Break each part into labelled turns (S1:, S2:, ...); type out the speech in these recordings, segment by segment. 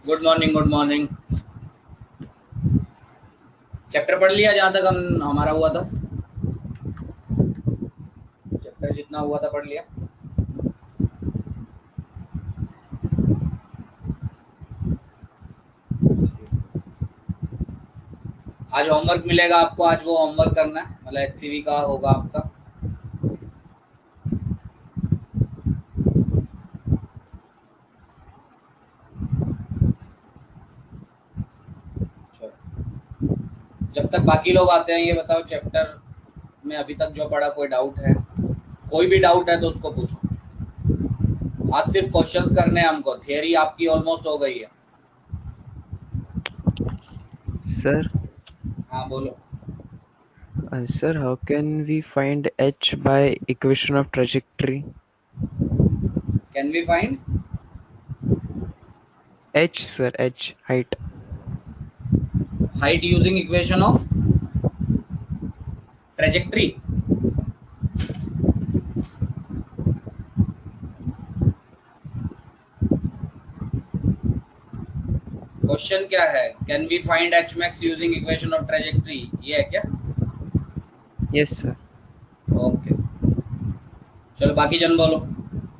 S1: Good morning, good morning. Chapter पढ़ लिया जहाँ तक हम हमारा हुआ था? चैप्टर जितना हुआ था पढ़ लिया? आज होमवर्क मिलेगा आपको, आज वो होमवर्क करना है, मतलब एचसीवी का होगा आपका। जब तक बाकी लोग आते हैं, ये बताओ चैप्टर में अभी तक जो पढ़ा कोई डाउट है? कोई भी डाउट है तो उसको पूछो। आज सिर्फ क्वेश्चंस करने हैं हमको, थियरी आपकी ऑलमोस्ट हो गई है।
S2: सर,
S1: हाँ बोलो।
S2: sir, how can we find h by equation of trajectory?
S1: Can we find
S2: H, sir, h height.
S1: Height using equation of trajectory? Question क्या है? Can we find H max using equation of trajectory, ये है क्या?
S2: Yes, sir.
S1: Okay, चलो बाकी जन बोलो।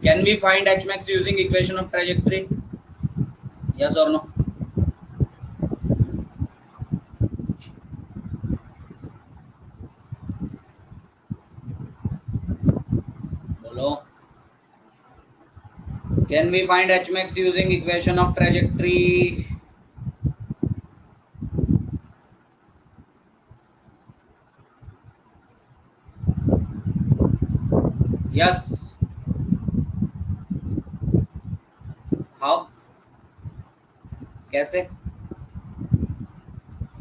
S1: Can we find H max using equation of trajectory? Yes और नो? बोलो। Can we find H max using equation of trajectory? Yes. How? कैसे?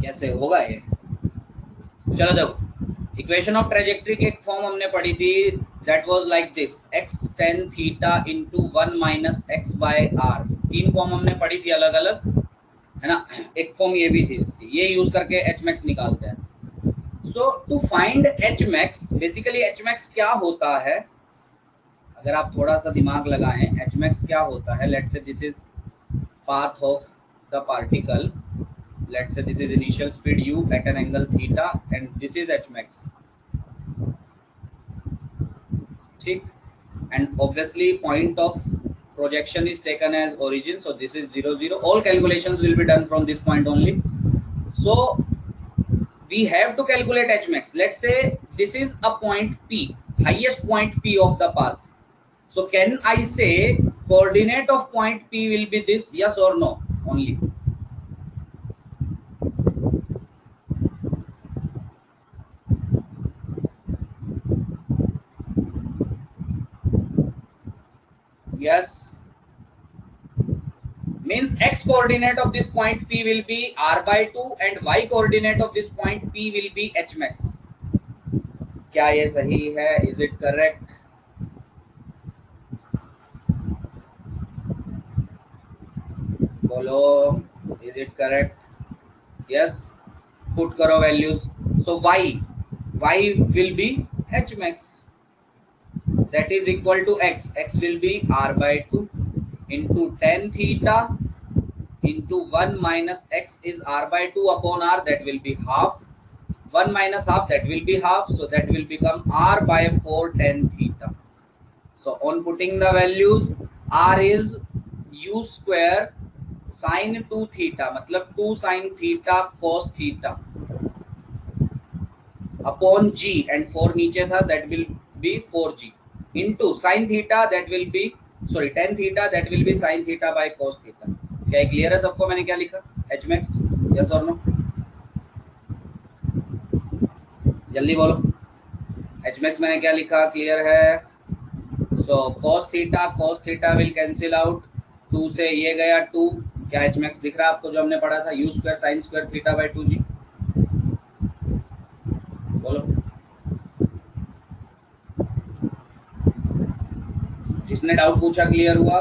S1: कैसे होगा ये? चलो देखो, इक्वेशन ऑफ ट्रेजेक्ट्री की एक फॉर्म हमने पढ़ी थी, that was like this, x tan theta into 1 minus x by r। तीन फॉर्म हमने पढ़ी थी अलग अलग, है ना? एक फॉर्म ये भी थी इसकी, ये यूज करके एच मैक्स निकालते हैं। So to find H max, basically h max क्या होता है, अगर आप थोड़ा सा दिमाग लगाएं, एच मैक्स क्या होता है? लेट्स से this is path of the particle, let's say this is initial speed u at an angle theta and this is h max, ठीक? And obviously point of projection is taken as origin, so this is 0 0, all calculations will be done from this point only. So we have to calculate h max. Let's say this is a point p, highest point p of the path. So can I say coordinate of point p will be this, yes or no only? Yes. Means x coordinate of this point p will be r by 2 and y coordinate of this point p will be h max. क्या ये सही है? Is it correct? बोलो, is it correct? Yes. Put करो values. So y will be h max, that is equal to x will be r by 2 into tan theta into 1 minus x is r by 2 upon r, that will be half. 1 minus half, that will be half, so that will become r by 4 tan theta. So on putting the values, r is u square sin 2 theta, मतलब 2 sin theta cos theta upon g, and 4 नीचे था, that will be 4g into sin theta, that will be sorry tan theta, that will be sin theta by cos theta. क्या clear है सबको? मैंने क्या लिखा? h max, yes or no? जल्दी बोलो, h max मैंने क्या लिखा? क्लियर है? सो cos theta will cancel out, 2 से ये गया 2, क्या h max दिख रहा है आपको जो हमने पढ़ा था? u square sine square theta by 2g। बोलो, जिसने डाउट पूछा क्लियर हुआ?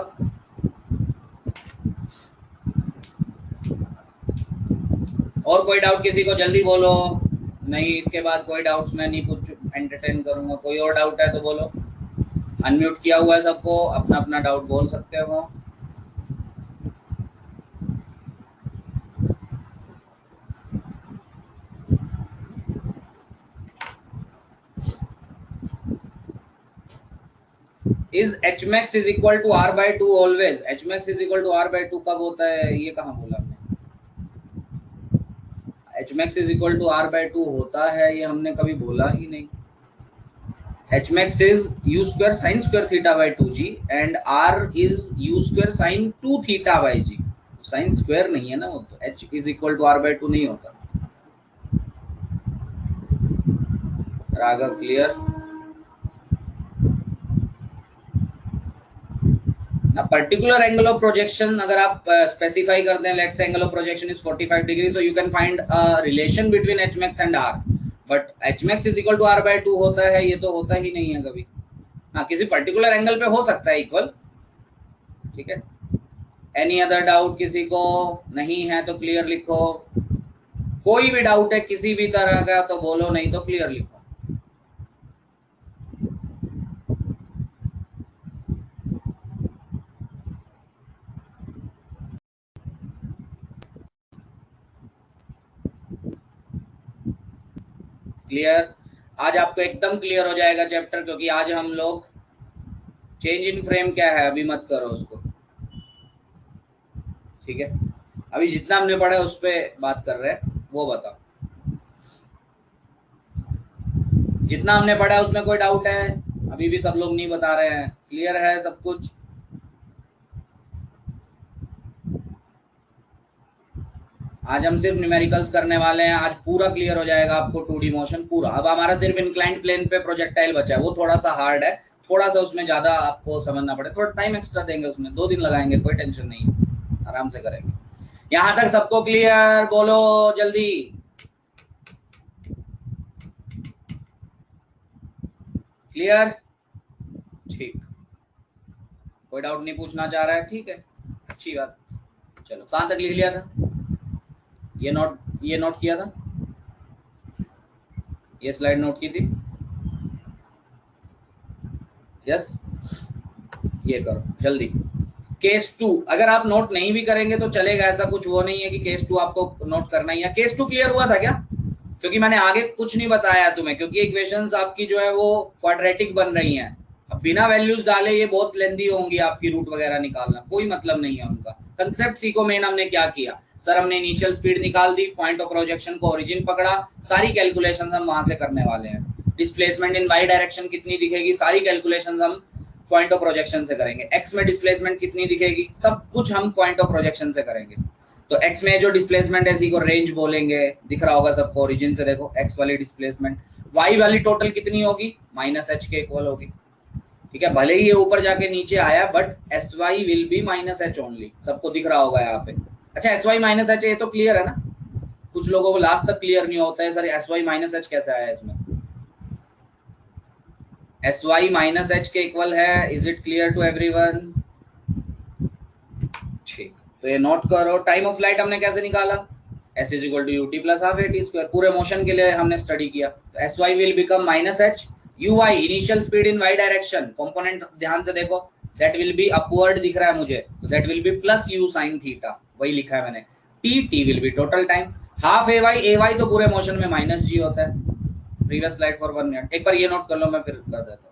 S1: और कोई डाउट किसी को? जल्दी बोलो, नहीं इसके बाद कोई डाउट्स मैं नहीं पूछ एंटरटेन करूंगा। कोई और डाउट है तो बोलो। अनम्यूट किया हुआ है सबको, अपना अपना डाउट बोल सकते हो। Is H max is equal to R by two always? H max is equal to R by two कब होता है? ये कहाँ बोला हमने? H max is equal to R by two होता है, ये हमने कभी बोला ही नहीं। H max is U square sine square theta by two G and R is U square sine two theta by G. Sine square नहीं है ना वो, तो H is equal to R by two नहीं होता। Raghav clear? A particular angle of projection अगर आप specify करते हैं, let's say angle of projection is 45 degree, so you can find a relation between H max and R, but H max is equal to R by two होता है, ये तो होता ही नहीं है कभी। हाँ, किसी पर्टिकुलर एंगल पे हो सकता है इक्वल, ठीक है। एनी अदर डाउट किसी को? नहीं है तो क्लियर लिखो। कोई भी डाउट है किसी भी तरह का तो बोलो, नहीं तो क्लियर लिखो। क्लियर? आज आपको एकदम क्लियर हो जाएगा चैप्टर, क्योंकि आज हम लोग चेंज इन फ्रेम क्या है अभी मत करो उसको, ठीक है। अभी जितना हमने पढ़ा है उस पर बात कर रहे हैं, वो बताओ। जितना हमने पढ़ा है उसमें कोई डाउट है? अभी भी सब लोग नहीं बता रहे हैं। क्लियर है सब कुछ? आज हम सिर्फ न्यूमेरिकल्स करने वाले हैं, आज पूरा क्लियर हो जाएगा आपको 2D मोशन पूरा। अब हमारा सिर्फ इंक्लाइंड प्लेन पे प्रोजेक्टाइल बचा है, वो थोड़ा सा हार्ड है, थोड़ा सा उसमें ज्यादा आपको समझना पड़े, थोड़ा टाइम एक्स्ट्रा देंगे उसमें, 2 दिन लगाएंगे, कोई टेंशन नहीं है, आराम से करेंगे। यहाँ तक सबको क्लियर? बोलो जल्दी। क्लियर? ठीक, कोई डाउट नहीं पूछना चाह रहा है, ठीक है, अच्छी बात। चलो, कहाँ तक लिख लिया था? ये नोट किया था, ये स्लाइड नोट की थी? यस, ये करो जल्दी। केस 2 अगर आप नोट नहीं भी करेंगे तो चलेगा, ऐसा कुछ वो नहीं है कि केस 2 आपको नोट करना ही है। केस 2 क्लियर हुआ था क्या? क्योंकि मैंने आगे कुछ नहीं बताया तुम्हें, क्योंकि इक्वेशंस आपकी जो है वो क्वाड्रेटिक बन रही हैं। अब बिना वैल्यूज डाले ये बहुत लेंदी होंगी आपकी, रूट वगैरह निकालना कोई मतलब नहीं है उनका। कंसेप्ट सीखो मेन हमने क्या किया। सर हमने इनिशियल स्पीड निकाल दी, पॉइंट ऑफ प्रोजेक्शन को ओरिजिन पकड़ा, सारी कैलकुलेशंस हम वहां से करने वाले हैं। डिस्प्लेसमेंट इन वाई डायरेक्शन कितनी दिखेगी, सारी कैलकुलेशंस हम पॉइंट ऑफ प्रोजेक्शन से करेंगे। एक्स में डिस्प्लेसमेंट कितनी दिखेगी, सब कुछ हम पॉइंट ऑफ प्रोजेक्शन से करेंगे। तो x में जो डिस्प्लेसमेंट है इसी को रेंज बोलेंगे, दिख रहा होगा सबको, ओरिजिन से देखो x वाली डिस्प्लेसमेंट। y वाली टोटल कितनी होगी? -h के इक्वल होगी, ठीक है। भले ही ये ऊपर जाके नीचे आया, but sy will be -h only, सबको दिख रहा होगा यहाँ पे। अच्छा, sy -h ये तो क्लियर है ना? कुछ लोगों को लास्ट तक क्लियर नहीं होता है, सर sy -h कैसे आया इसमें? sy -h के इक्वल है, is it clear to everyone? ठीक, तो ये नोट करो। टाइम ऑफ फ्लाइट हमने कैसे निकाला? s is equal to ut plus half at square, पूरे मोशन के लिए हमने स्टडी किया। तो sy will become -h, uy initial speed in y direction, component ध्यान से देखो, दैट विल बी अपवर्ड दिख रहा है मुझे, तो that will B plus u sin theta, वही लिखा है मैंने। t will be total time, half ay तो पूरे मोशन में -g होता है। प्रीवियस स्लाइड फॉर 1 मिनट, एक बार ये नोट कर लो, मैं फिर कर देता हूँ।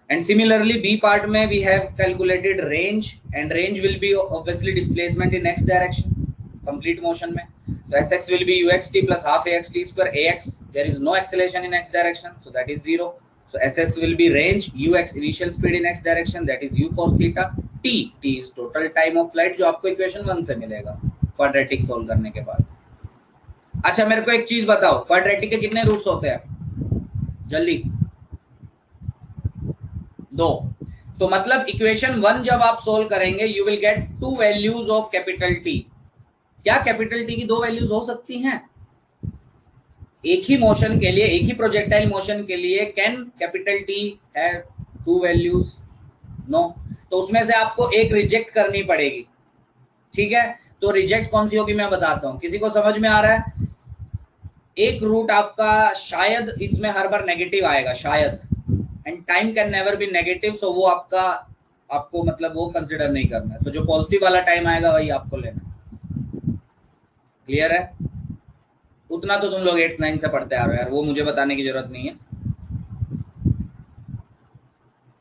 S1: And similarly B part में we have calculated range, and range will be obviously displacement in x direction, complete motion में। तो sx will be uxt plus half axt square, ax there is no acceleration in x direction, so that is 0. So ss will be range, ux initial speed in x direction, that is u cos theta, t is total time of flight, जो आपको equation 1 से मिलेगा quadratic solve करने के बाद। अच्छा मेरे को एक चीज बताओ, क्वाड्रेटिक के कितने रूट्स होते हैं? जल्दी। 2। तो मतलब इक्वेशन 1 जब आप सोल्व करेंगे you will get 2 values of capital T. क्या कैपिटल टी की 2 वैल्यूज हो सकती हैं? एक ही मोशन के लिए, एक ही प्रोजेक्टाइल मोशन के लिए can capital T have 2 values? No. तो उसमें से आपको एक रिजेक्ट करनी पड़ेगी, ठीक है। तो रिजेक्ट कौन सी होगी मैं बताता हूं, किसी को समझ में आ रहा है? एक रूट आपका शायद इसमें हर बार नेगेटिव आएगा, शायद, and time can never be negative, so वो आपको मतलब वो कंसिडर नहीं करना है। तो जो पॉजिटिव वाला टाइम आएगा वही आपको लेना। क्लियर है? उतना तो तुम लोग 8 9 से पढ़ते आ रहे हो यार, वो मुझे बताने की जरूरत नहीं है।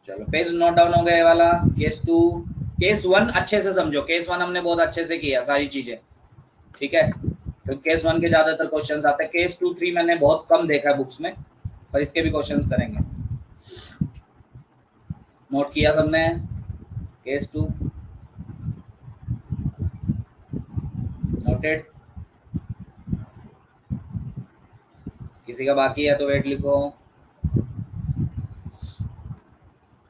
S1: चलो पेज नोट डाउन हो गया ये वाला। केस 2, केस 1 अच्छे से समझो। केस 1 हमने बहुत अच्छे से किया सारी चीजें, ठीक है? तो केस 1 के ज्यादातर क्वेश्चंस आते हैं। केस 2 3 मैंने बहुत कम देखा है बुक्स में, पर इसके भी क्वेश्चंस करेंगे। नोट किया सबने? Case 2 noted? किसी का बाकी है तो वेट लिखो।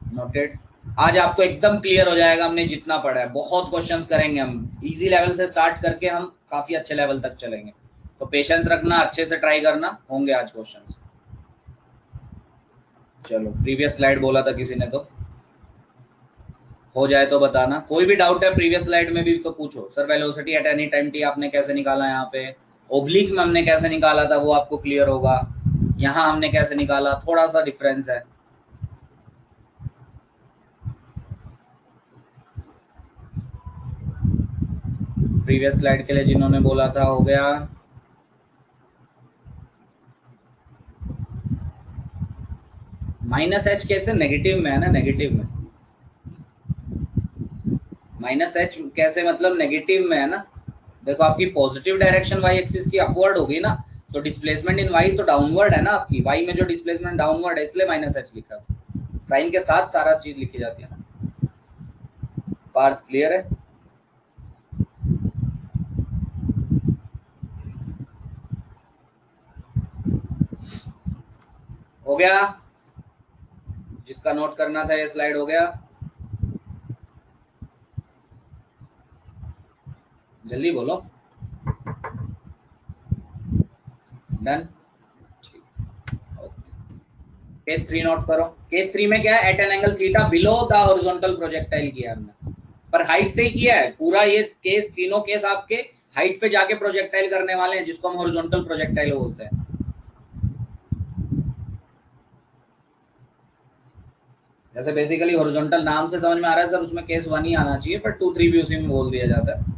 S1: नोटेड? आज आपको एकदम क्लियर हो जाएगा हमने जितना पढ़ा है। बहुत क्वेश्चंस करेंगे हम, इजी लेवल से स्टार्ट करके हम काफी अच्छे लेवल तक चलेंगे। तो पेशेंस रखना, अच्छे से ट्राई करना, होंगे आज क्वेश्चंस। चलो प्रीवियस स्लाइड बोला था किसी ने, तो हो जाए तो बताना। कोई भी डाउट है प्रीवियस स्लाइड में भी तो पूछो। Sir velocity at any time T आपने कैसे निकाला, यहाँ पे ओब्लिक में हमने कैसे निकाला था वो आपको क्लियर होगा। यहाँ हमने कैसे निकाला, थोड़ा सा डिफरेंस है। प्रीवियस स्लाइड के लिए जिन्होंने बोला था हो गया। माइनस एच कैसे नेगेटिव में है ना, नेगेटिव में माइनस एच कैसे मतलब नेगेटिव में है ना। देखो आपकी पॉजिटिव डायरेक्शन वाई एक्सिस की अपवर्ड होगी ना, तो डिस्प्लेसमेंट इन वाई तो डाउनवर्ड है ना आपकी। वाई में जो डिस्प्लेसमेंट डाउनवर्ड है, इसलिए माइनस एच लिखा। साइन के साथ सारा चीज लिखी जाती है ना। पार्ट क्लियर है? हो गया? जिसका नोट करना था ये स्लाइड हो गया? जल्दी बोलो। डन? केस 3 नोट करो। केस 3 में क्या है, at an angle theta below the horizontal projectile किया हमने, पर हाइट से ही किया है पूरा। ये केस, तीनों केस आपके हाइट पे जाके प्रोजेक्टाइल करने वाले हैं, जिसको हम हॉरिजॉन्टल प्रोजेक्टाइल बोलते हैं। जैसे बेसिकली हॉरिजॉन्टल नाम से समझ में आ रहा है सर, उसमें केस 1 ही आना चाहिए, पर 2 3 भी उसी में बोल दिया जाता है।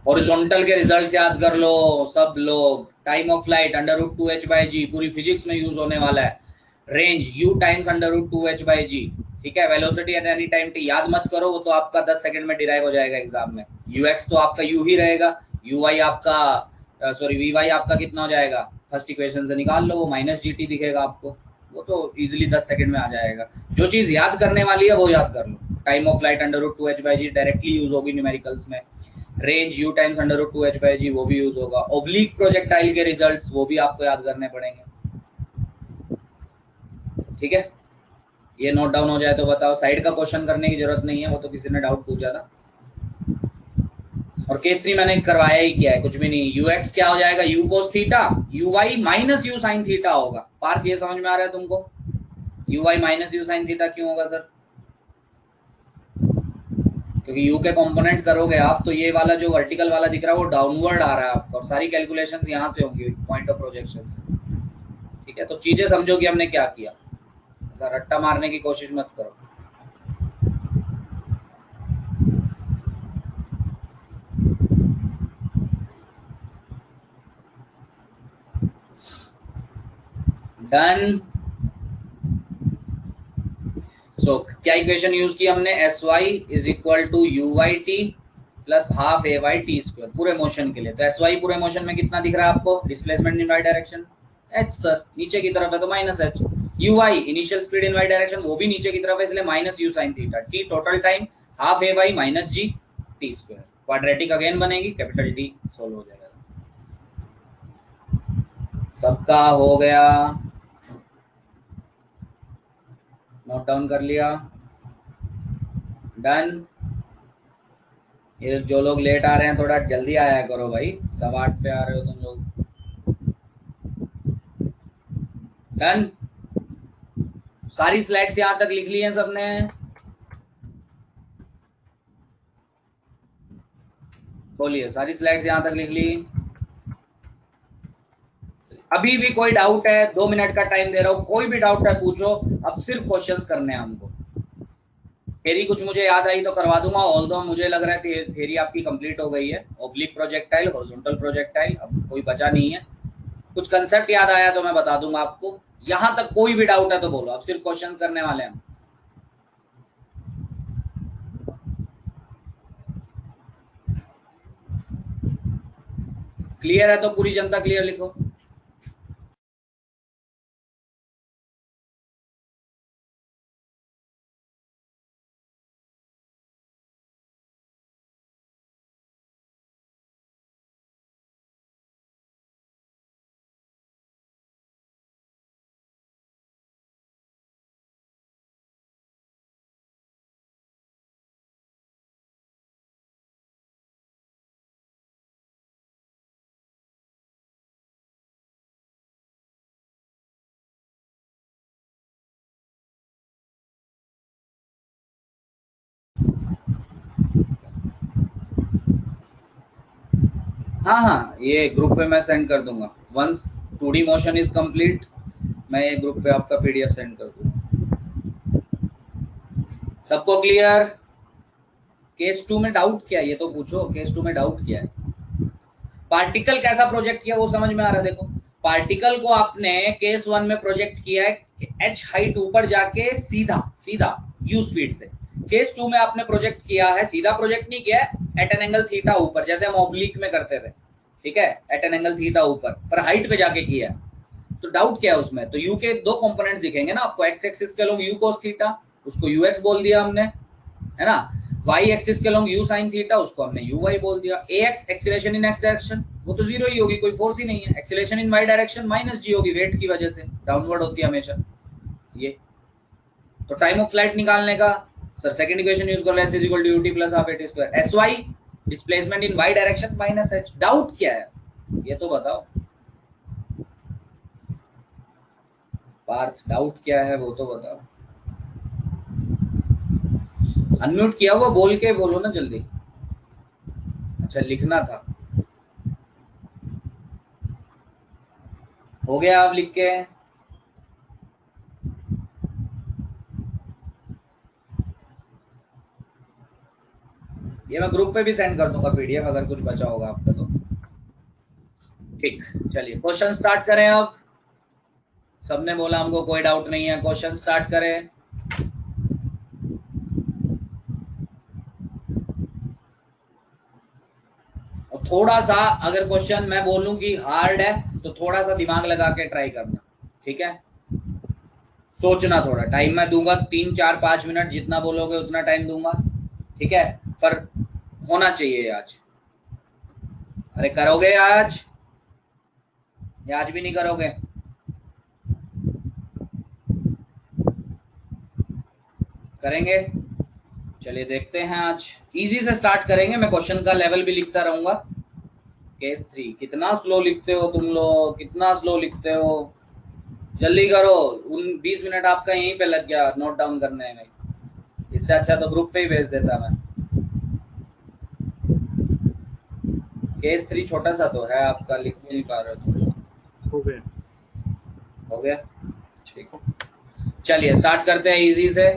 S1: हॉरिजॉन्टल के रिजल्ट्स याद कर लो सब लोग। Time of flight under root 2h/g, पूरी फिजिक्स में यूज होने वाला है। Range u times under root 2h/g, ठीक है? Velocity at any time t याद मत करो, वो तो आपका 10 सेकंड में डिराइव हो जाएगा एग्जाम में। ux तो आपका u ही रहेगा, uy आपका सॉरी vy आपका कितना हो जाएगा, फर्स्ट इक्वेशन से निकाल लो, वो माइनस gt दिखेगा आपको। वो तो इजिली 10 सेकंड में आ जाएगा। जो चीज याद करने वाली है वो याद कर लो। Time of flight under root 2h/g directly use होगी न्यूमेरिकल्स में। Range u times under root 2h/g वो भी यूज होगा। ओब्लिक प्रोजेक्टाइल के रिजल्ट्स वो भी आपको याद करने पड़ेंगे, ठीक है? ये नोट डाउन हो जाए तो बताओ। साइड का क्वेश्चन करने की जरूरत नहीं है, वो तो किसी ने डाउट पूछा था। और केस 3 मैंने करवाया ही क्या है, कुछ भी नहीं। ux क्या हो जाएगा, u cos theta, uy minus u sin theta होगा। पार्थ ये समझ में आ रहा है तुमको? uy minus u sin theta क्यों होगा सर? क्योंकि u के कंपोनेंट करोगे आप तो ये वाला जो वर्टिकल वाला दिख रहा है वो डाउनवर्ड आ रहा है आपका, और सारी कैलकुलेशंस यहाँ से होंगी पॉइंट ऑफ प्रोजेक्शन से, ठीक है? तो चीजें समझो कि हमने क्या किया, ऐसा रट्टा मारने की कोशिश मत करो। डन? सो क्या इक्वेशन यूज की हमने, S Y is equal to U Y T plus half A Y T square पूरे मोशन के लिए। तो एस वाई पूरे मोशन में कितना दिख रहा है आपको, displacement in Y direction H sir, नीचे की तरफ है तो minus H. U Y initial speed in Y direction, वो भी नीचे की तरफ है, इसलिए minus U sine theta. T total time half A Y minus G T square. Quadratic again बनेगी, कैपिटल टी सोल्व हो जाएगा। सबका हो गया? नोट डाउन कर लिया? डन? ये जो लोग लेट आ रहे हैं थोड़ा जल्दी आया करो भाई, 8:15 पे आ रहे हो तुम लोग। डन? सारी स्लाइड्स यहाँ तक लिख ली हैं सबने? बोलिए, सारी स्लाइड्स यहाँ तक लिख ली? अभी भी कोई डाउट है? 2 मिनट का टाइम दे रहा हूँ, कोई भी डाउट है पूछो। अब सिर्फ क्वेश्चंस करने हैं हमको। थ्योरी कुछ मुझे याद आई तो करवा दूंगा, ऑल्दो मुझे लग रहा है थ्योरी आपकी कंप्लीट हो गई है। ऑब्लिक प्रोजेक्टाइल, हॉरिजॉन्टल प्रोजेक्टाइल, अब कोई बचा नहीं है। कुछ कंसेप्ट याद आया तो मैं बता दूंगा आपको। यहां तक कोई भी डाउट है तो बोलो, अब सिर्फ क्वेश्चंस करने वाले हैं हम। क्लियर है तो पूरी जनता क्लियर लिखो। हाँ हाँ, ये ग्रुप पे मैं सेंड कर दूंगा। Once 2D motion is complete, मैं ये ग्रुप पे आपका PDF सेंड कर दूंगा। सबको क्लियर? केस 2 में डाउट क्या है ये तो पूछो। केस 2 में डाउट क्या है? पार्टिकल कैसा प्रोजेक्ट किया वो समझ में आ रहा है? देखो, पार्टिकल को आपने केस 1 में प्रोजेक्ट किया है h हाइट ऊपर जाके सीधा सीधा u स्पीड से। केस 2 में आपने प्रोजेक्ट किया है, सीधा प्रोजेक्ट नहीं किया है, एट एन एंगल थीटा ऊपर, जैसे हम ऑब्लिक में करते थे, ठीक है, एट एन एंगल थीटा ऊपर, पर हाइट पे जाके किया है। तो डाउट क्या है उसमें? तो u के दो कंपोनेंट्स दिखेंगे ना आपको, x एक्सिस के लोग u cos थीटा, उसको ux बोल दिया हमने, है ना। y एक्सिस के लोग u sin थीटा, उसको हमने uy बोल दिया। ax एक्सीलरेशन इन x डायरेक्शन, वो तो जीरो ही होगी, कोई फोर्स ही नहीं है। एक्सीलरेशन इन y डायरेक्शन माइनस g होगी, वेट की वजह से डाउनवर्ड होती है हमेशा ये। तो टाइम ऑफ फ्लाइट निकालने का सर सेकंड इक्वेशन यूज कर लो, s is equal to ut plus half at square, sy displacement in y direction minus h। Doubt क्या है ये तो बताओ पार्थ, डाउट क्या है वो तो बताओ। अनम्यूट किया हुआ, बोल के बोलो ना जल्दी। अच्छा लिखना था, हो गया आप लिख के? ये मैं ग्रुप पे भी सेंड कर दूंगा PDF, अगर कुछ बचा होगा आपका तो। ठीक, चलिए क्वेश्चन स्टार्ट करें अब। सबने बोला हमको कोई डाउट नहीं है, क्वेश्चन स्टार्ट करें। और थोड़ा सा अगर क्वेश्चन मैं बोलूं कि हार्ड है तो थोड़ा सा दिमाग लगा के ट्राई करना, ठीक है। सोचना थोड़ा, टाइम मैं दूंगा 3 4 5 मिनट, जितना बोलोगे उतना टाइम दूंगा, ठीक है। पर होना चाहिए आज। अरे करोगे आज या आज भी नहीं करोगे? करेंगे? चलिए देखते हैं, आज इजी से स्टार्ट करेंगे। मैं क्वेश्चन का लेवल भी लिखता रहूंगा। केस 3, कितना स्लो लिखते हो तुम लोग, कितना स्लो लिखते हो, जल्दी करो। 20 मिनट आपका यहीं पे लग गया नोट डाउन करने में, इससे अच्छा तो ग्रुप पे ही भेज देता मैं। केस 3 छोटा सा तो है आपका, लिख भी नहीं पा रहे हो।
S3: हो गया?
S1: हो गया, ठीक। चलिए स्टार्ट करते हैं इजी से।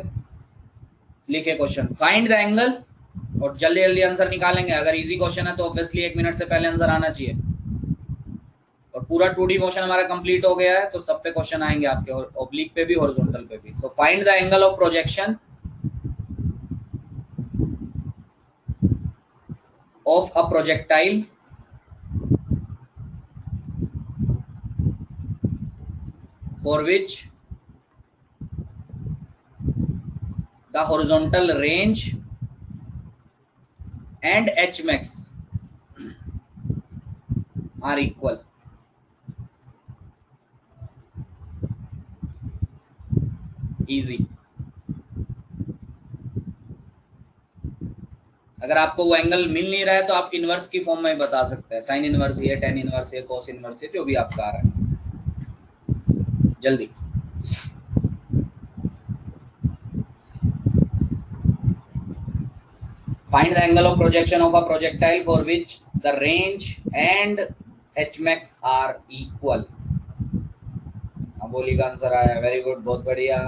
S1: लिखे क्वेश्चन, फाइंड द एंगल, और जल्दी जल्दी आंसर निकालेंगे। अगर इजी क्वेश्चन है तो ऑब्वियसली 1 मिनट से पहले आंसर आना चाहिए। और पूरा 2D मोशन हमारा कंप्लीट हो गया है, तो सब पे क्वेश्चन आएंगे आपके, ऑब्लिक पे भी हॉरिजॉन्टल पे भी। So find the angle of projection of a projectile for which the horizontal range and h max are equal। Easy. अगर आपको वो एंगल मिल नहीं रहा है तो आप इनवर्स की फॉर्म में बता सकते हैं, साइन इनवर्स ये, टेन इनवर्स ये, कोस इनवर्स ये, जो भी आपका आ रहा है। जल्दी find the angle of projection of a projectile for which the range and h max are equal। अबोली का आंसर आया, वेरी गुड, बहुत बढ़िया।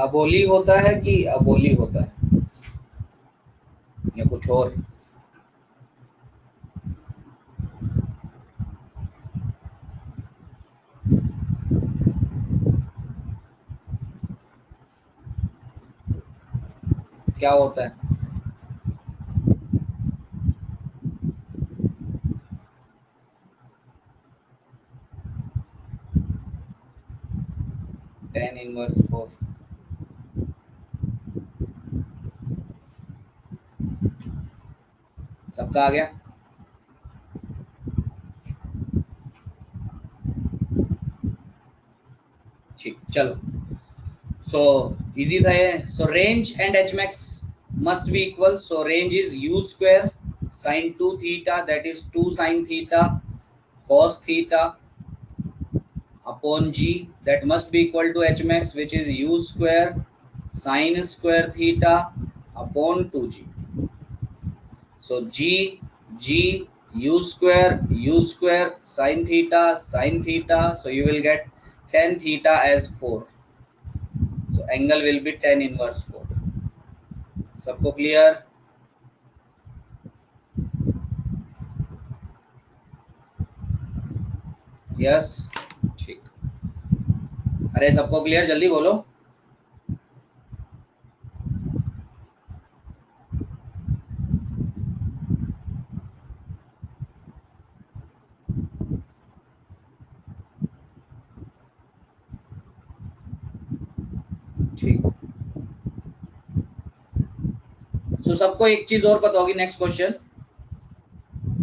S1: अबोली होता है कि अबोली होता है या कुछ और? क्या होता है? tan inverse 4। सबका आ गया? ठीक, चलो। सो इजी था ये। सो range and H max must be equal. So range is U square sign 2 theta, that is 2 sine theta cos theta upon g, that must be equal to h max, which is u square sin square theta upon 2g. So g u square sin theta, so you will get tan theta as 4. So angle will be tan inverse 4. सबको clear? Yes, ठीक। अरे सबको clear, जल्दी बोलो। ठीक। सो सबको एक चीज और पता होगी, नेक्स्ट क्वेश्चन।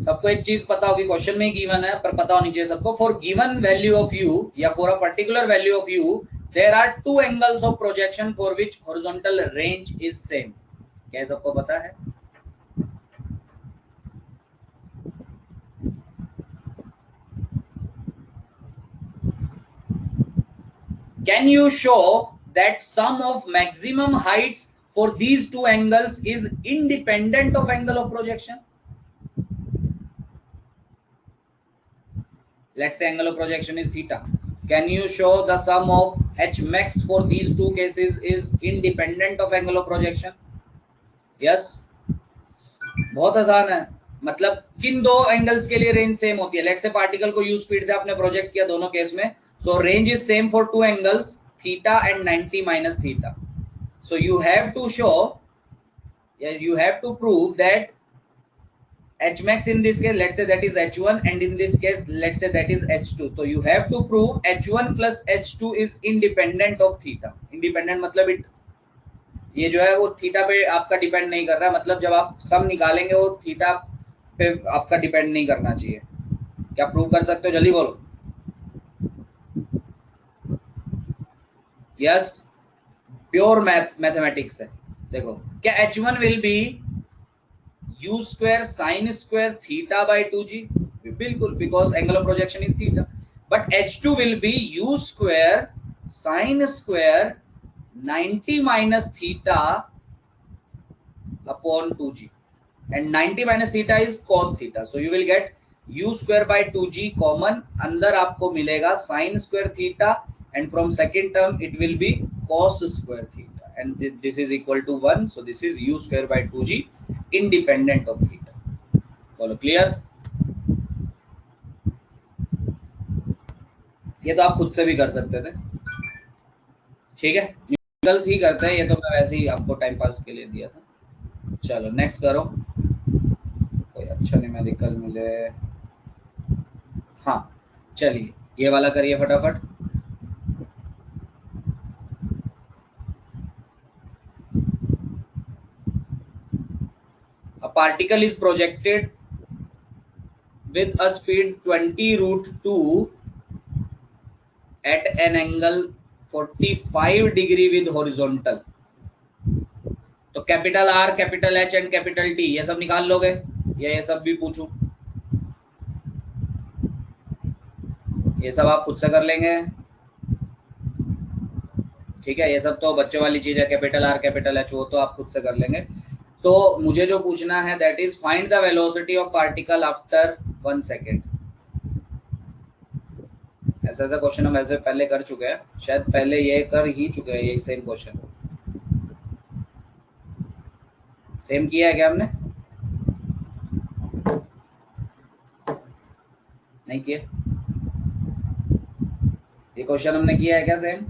S1: सबको एक चीज पता होगी, क्वेश्चन में गिवन है पर पता होनी चाहिए सबको। For given value of u या for a particular value of u there are two angles of projection for which horizontal range is same. क्या सबको पता है? Can you show that sum of maximum heights for these two angles is independent of angle of projection? Let's say angle of projection is theta. Can you show the sum of h max for these two cases is independent of angle of projection? Yes. बहुत आसान है। मतलब किन दो angles के लिए range same होती है? लेट्स से पार्टिकल को यू स्पीड से आपने प्रोजेक्ट किया दोनों केस में, so range is same for two angles theta and 90 minus theta. So you have to show, you have to prove that h max in this case, let's say that is h1, and in this case let's say that is h2. So you have to prove h1 plus h2 is independent of theta. Independent मतलब it, ये जो है वो theta पे आपका depend नहीं कर रहा, मतलब जब आप सम निकालेंगे वो थीटा पे आपका डिपेंड नहीं करना चाहिए। क्या प्रूव कर सकते हो? जल्दी बोलो। यस, प्योर मैथमेटिक्स है। देखो, क्या h1 will be u square sin square theta by 2g? बिल्कुल, because angle of projection is theta. But h2 will be u square sin square 90 minus theta upon 2g, and 90 minus theta is cos theta. So you will get u square by 2g common, अंदर आपको मिलेगा sin square theta, and from second term it will be cos square theta, and this is equal to 1. So this is u square by 2g independent of theta. बोलो clear? ये तो आप खुद से भी कर सकते थे, ठीक है, न्यूमेरिकल्स ही करते हैं, ये तो मैं वैसे ही आपको टाइम पास के लिए दिया था। चलो नेक्स्ट करो, कोई अच्छा न्यूमेरिकल मिले। हाँ चलिए, ये वाला करिए फटाफट। A particle is projected with a speed 20√2 at an angle 45 degree with horizontal. तो capital R, capital H and capital T ये सब निकाल लोगे या ये सब भी पूछूं? ये सब आप खुद से कर लेंगे, ठीक है। ये सब तो बच्चों वाली चीज है, कैपिटल आर कैपिटल एच, वो तो आप खुद से कर लेंगे। तो मुझे जो पूछना है that is find the velocity of particle after 1 second. ऐसा ऐसा क्वेश्चन हम ऐसे पहले कर चुके हैं, शायद पहले ये कर ही चुके हैं, ये सेम क्वेश्चन सेम किया है क्या हमने? नहीं किया? ये क्वेश्चन हमने किया है क्या सेम?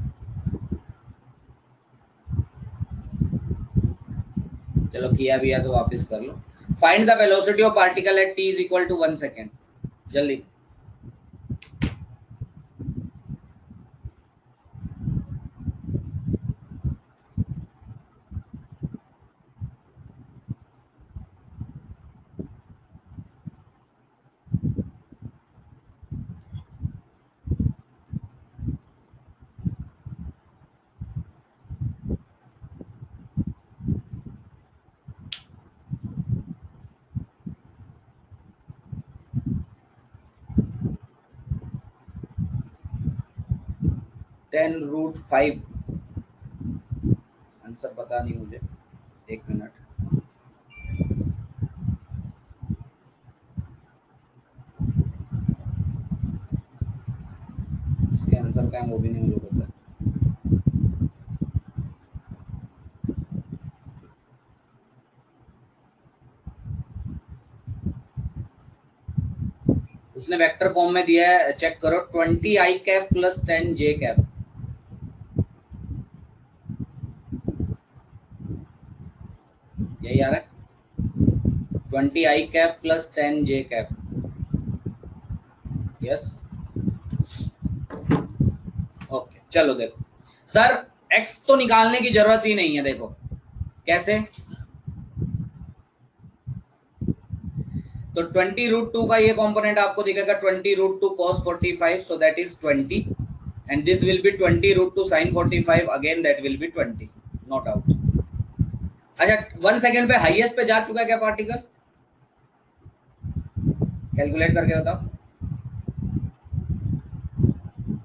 S1: चलो किया भी है तो वापस कर लो। Find the velocity of particle at t is equal to 1 second, जल्दी। टेन रूट 5, आंसर पता नहीं मुझे, एक मिनट। इसके आंसर का है वो भी नहीं मुझे पता। उसने वेक्टर फॉर्म में दिया है, चेक करो, 20 i cap plus 10 j cap. यही आ रहा है, 20 i cap plus 10 j cap. Yes, okay. चलो देखो सर, एक्स तो निकालने की जरूरत ही नहीं है। देखो कैसे, तो 20 रूट 2 का ये कंपोनेंट आपको दिखेगा 20 root 2 cos 45, so that is 20, and this will be 20 root 2 sin 45, again that will be 20, no doubt। अच्छा, 1 सेकेंड पे हाईएस्ट पे जा चुका है क्या पार्टिकल? कैलकुलेट करके बताओ,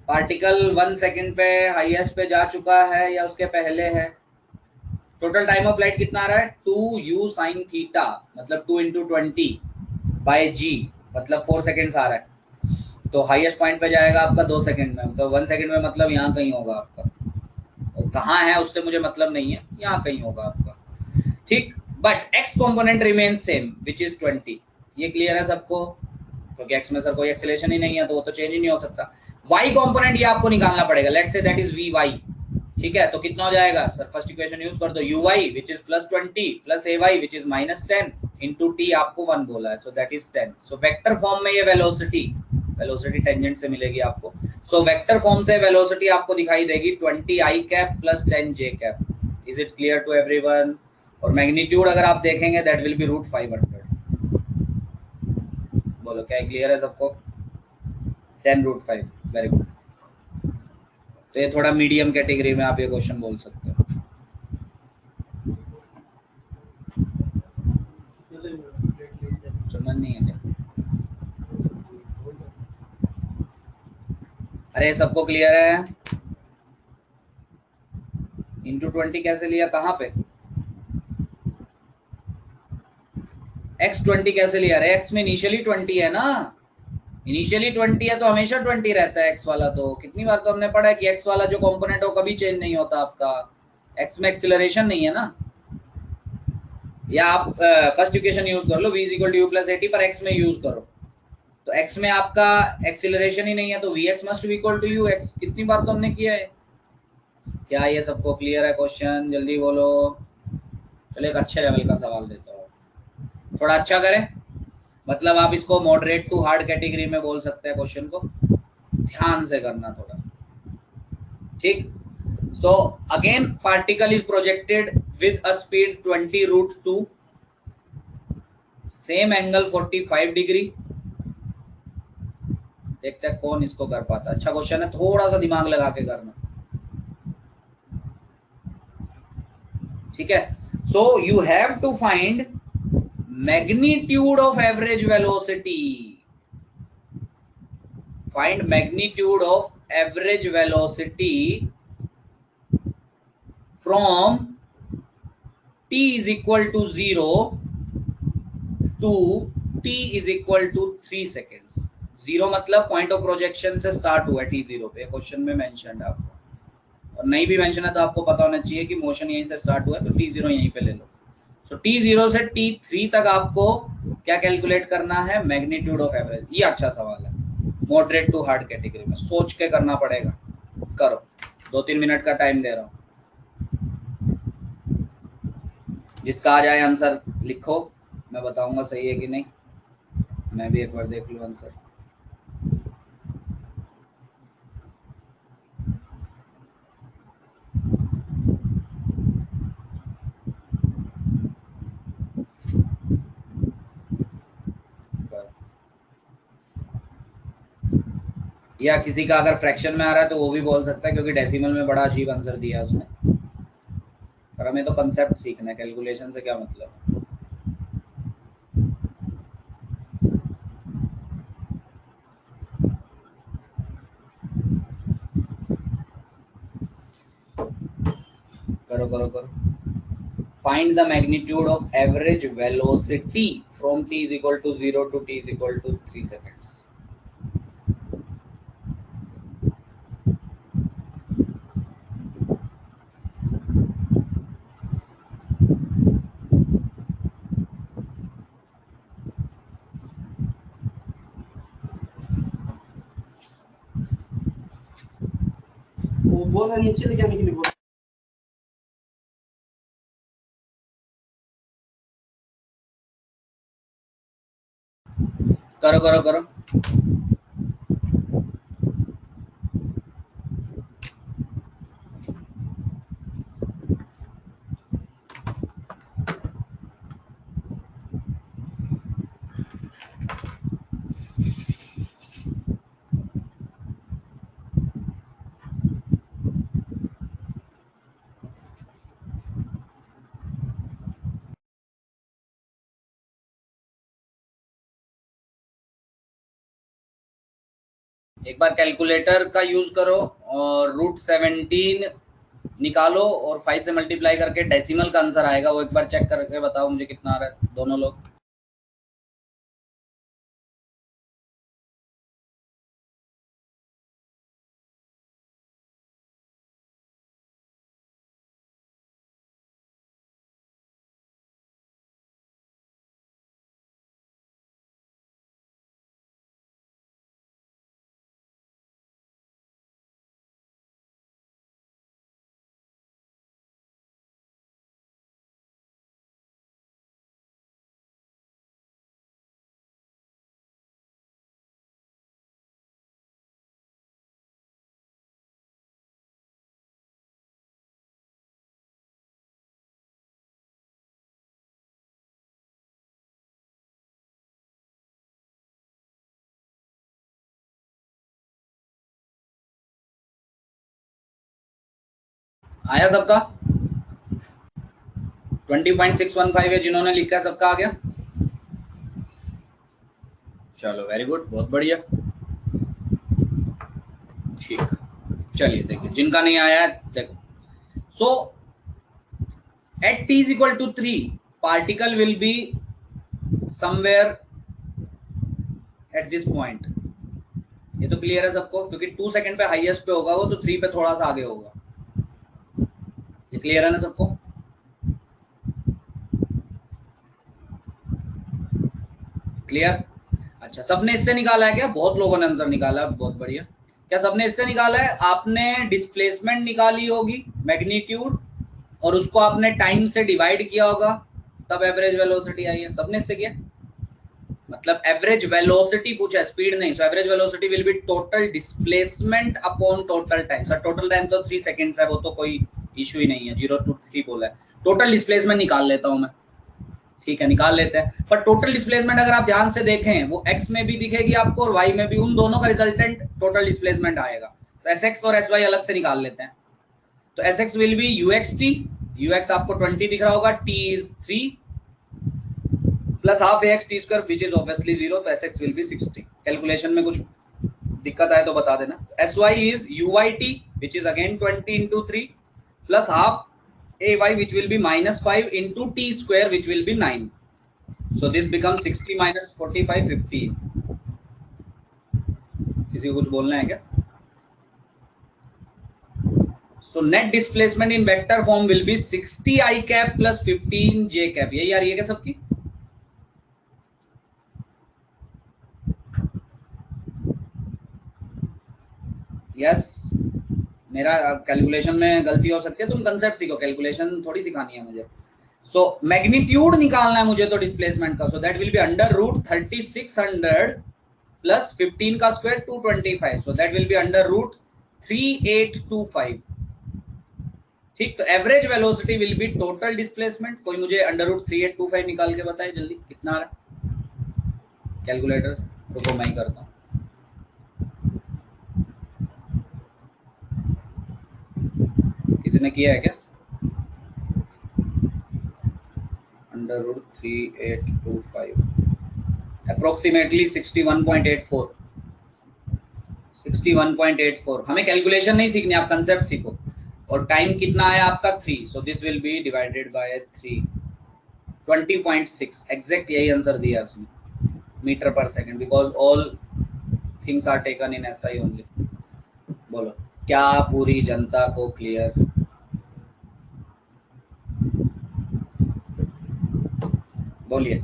S1: पार्टिकल 1 सेकेंड पे हाईएस्ट पे जा चुका है या उसके पहले है? टोटल टाइम ऑफ फ्लाइट कितना आ रहा है? 2u sin थीटा, मतलब 2 into 20 बाय जी, मतलब 4 सेकेंड्स आ रहा है। तो हाईएस्ट पॉइंट पे जाएगा आपका 2 सेकेंड में, तो 1 सेकेंड में मतलब यहाँ कहीं होगा आपका, और कहाँ है उससे मुझे मतलब नहीं है, यहाँ कहीं होगा आपका, ठीक। But x component remain same which is 20। ये क्लियर है सबको? क्योंकि एक्स में सर कोई एक्सेलेरेशन ही नहीं है तो वो तो चेंज ही नहीं हो सकता। वाई कॉम्पोनेंट ये आपको निकालना पड़ेगा, let's say that is we Y, ठीक है। तो कितना हो जाएगा सर? फर्स्ट इक्वेशन यूज कर दो, u y which is plus 20 plus a y which is minus 10 into t, आपको 1 बोला है, so that is 10। So vector form में ये वेलोसिटी टेंजेंट से मिलेगी आपको। सो वेक्टर फॉर्म से वेलोसिटी आपको दिखाई देगी 20 i cap plus 10 j cap. Is it clear to everyone? और मैग्नीट्यूड अगर आप देखेंगे दैट विल बी रूट 500। बोलो क्या क्लियर है सबको? 10 रूट 5, वेरी गुड। तो ये थोड़ा मीडियम कैटेगरी में आप ये क्वेश्चन बोल सकते हो। समझ नहीं है क्या? अरे सबको क्लियर है? इंटू 20 कैसे लिया, कहाँ पे? एक्स 20 कैसे लिया? अरे एक्स में इनिशियली 20 है ना, इनिशियली 20 है तो हमेशा 20 रहता है एक्स वाला। तो कितनी बार तो हमने पढ़ा है कि एक्स वाला जो कंपोनेंट है वो कभी चेंज नहीं होता आपका, एक्स में एक्सिलरेशन नहीं है ना। या आप फर्स्ट इक्वेशन यूज कर लो, v is equal to U plus A T, पर एक्स में यूज करो, तो एक्स में आपका एक्सिलरेशन ही नहीं है, तो V X must be equal to U X. कितनी बार तो हमने किया है। क्या ये सबको क्लियर है क्वेश्चन? जल्दी बोलो। चलो एक अच्छे लेवल का सवाल देता हूँ, थोड़ा अच्छा करें, मतलब आप इसको मॉडरेट टू हार्ड कैटेगरी में बोल सकते हैं क्वेश्चन को, ध्यान से करना थोड़ा, ठीक। So again particle is projected with a speed 20 root 2, same angle 45 degree. देखते हैं कौन इसको कर पाता है। अच्छा क्वेश्चन है, थोड़ा सा दिमाग लगा के करना, ठीक है। So you have to find magnitude of average velocity. find magnitude of average velocity from t is equal to 0 to t is equal to 3 seconds. 0 मतलब पॉइंट ऑफ प्रोजेक्शन से स्टार्ट हुआ t0 पे, क्वेश्चन में mention है आपको, और नहीं भी मेंशन है तो आपको पता होना चाहिए कि मोशन यहीं से स्टार्ट हुआ है तो t0 यहीं पे ले लो। सो t0 से t3 तक आपको क्या कैलकुलेट करना है, मैग्नीट्यूड ऑफ एवरेज। ये अच्छा सवाल है, मॉडरेट टू हार्ड कैटेगरी में, सोच के करना पड़ेगा। करो, 2-3 मिनट का टाइम दे रहा हूँ, जिसका आ जाए आंसर लिखो, मैं बताऊंगा सही है कि नहीं। मैं भी एक बार देख लूँ आंसर। या किसी का अगर फ्रैक्शन में आ रहा है तो वो भी बोल सकता है, क्योंकि डेसिमल में बड़ा अजीब आंसर दिया है उसने। पर हमें तो कंसेप्ट सीखना है, कैलकुलेशन से क्या मतलब है। करो करो करो। Find the magnitude of average velocity from t is equal to 0 to t is equal to 3 seconds.
S3: वो बोल रहा नीचे लेके आने के लिए बोल।
S1: करो करो करो। एक बार कैलकुलेटर का यूज करो और √17 निकालो और 5 से मल्टीप्लाई करके डेसिमल का आंसर आएगा, वो एक बार चेक करके बताओ मुझे कितना आ रहा है, दोनों लोग। आया सबका? 20.615 है जिन्होंने लिखा है, सबका आ गया? चलो वेरी गुड, बहुत बढ़िया, ठीक। चलिए देखिए, जिनका नहीं आया है देखो। सो eight t is equal to 3 particle will be somewhere at this point। ये तो क्लियर है सबको, क्योंकि 2 सेकंड पे हाईएस्ट पे होगा वो, तो 3 पे थोड़ा सा आगे होगा। ये क्लियर है ना सबको? क्लियर? अच्छा, सबने इससे निकाला है क्या? बहुत लोगों ने आंसर निकाला है, बहुत बढ़िया। क्या सबने इससे निकाला है? आपने डिस्प्लेसमेंट निकाली होगी, मैग्नीट्यूड, और उसको आपने टाइम से डिवाइड किया होगा, तब एवरेज वेलोसिटी आई है। सबने इससे किया? मतलब एवरेज वेलोसिटी पूछा, स्पीड नहीं। So average velocity will be total displacement upon total time. Sir total time तो 3 सेकंड्स है, वो तो कोई इशू ही नहीं है, 0 to 3 बोला है। टोटल डिस्प्लेसमेंट निकाल लेता हूं मैं, ठीक है, निकाल लेते हैं। पर टोटल डिस्प्लेसमेंट अगर आप ध्यान से देखें, वो x में भी दिखेगी आपको और y में भी, उन दोनों का रिजल्टेंट टोटल डिस्प्लेसमेंट आएगा। तो sx और sy अलग से निकाल लेते हैं। तो sx will be uxt, ux आपको 20 दिख रहा होगा, t is 3 plus half ax t square which is obviously 0, तो sx विल बी 60। कैलकुलेशन में कुछ दिक्कत आए तो बता देना। SY is UYT which is again 20 into 3 plus half AY which will be minus 5 into T square which will be 9. So this becomes 60 minus 45 15. किसी को कुछ बोलना है क्या? So net displacement in vector form will be 60 I cap plus 15 J cap. यही आ रही है क्या सबकी? यस मेरा कैलकुलेशन में गलती हो सकती है, तुम कंसेप्ट सीखो, कैलकुलेशन थोड़ी सिखानी है मुझे। सो मैग्नीट्यूड निकालना है मुझे तो डिस्प्लेसमेंट का, so that will be under root 3600 plus 15 का square 225, so that will be under root 3825। ठीक, तो average velocity will be total displacement. कोई मुझे अंडर रूट 3825 निकाल के बताए जल्दी कितना आ रहा है कैलकुलेटर से। रुको मैं ही करता हूँ। किसी ने किया है क्या? Under root 3825 approximately 61.84। 61.84। हमें कैलकुलेशन नहीं सीखनी, आप कंसेप्ट सीखो। और टाइम कितना है आपका 3, so this will be divided by 3, 20.6 exact यही आंसर दिया उसने metre per second, because all things are taken in SI only. बोलो क्या पूरी जनता को क्लियर? बोलिए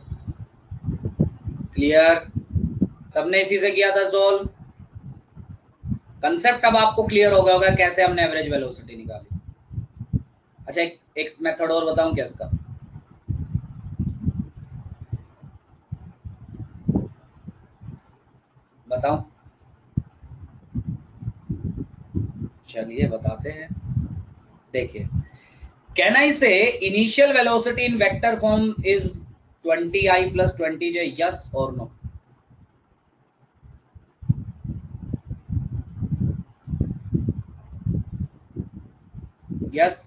S1: क्लियर? सबने इसी से किया था सोल्व। कंसेप्ट अब आपको क्लियर हो गया होगा कैसे हमने एवरेज वेलोसिटी निकाली। अच्छा एक मेथड और बताऊं क्या इसका? बताऊं? चलिए बताते हैं। देखिए, कैन आई से initial velocity in vector form is 20I plus 20J, yes और no? Yes.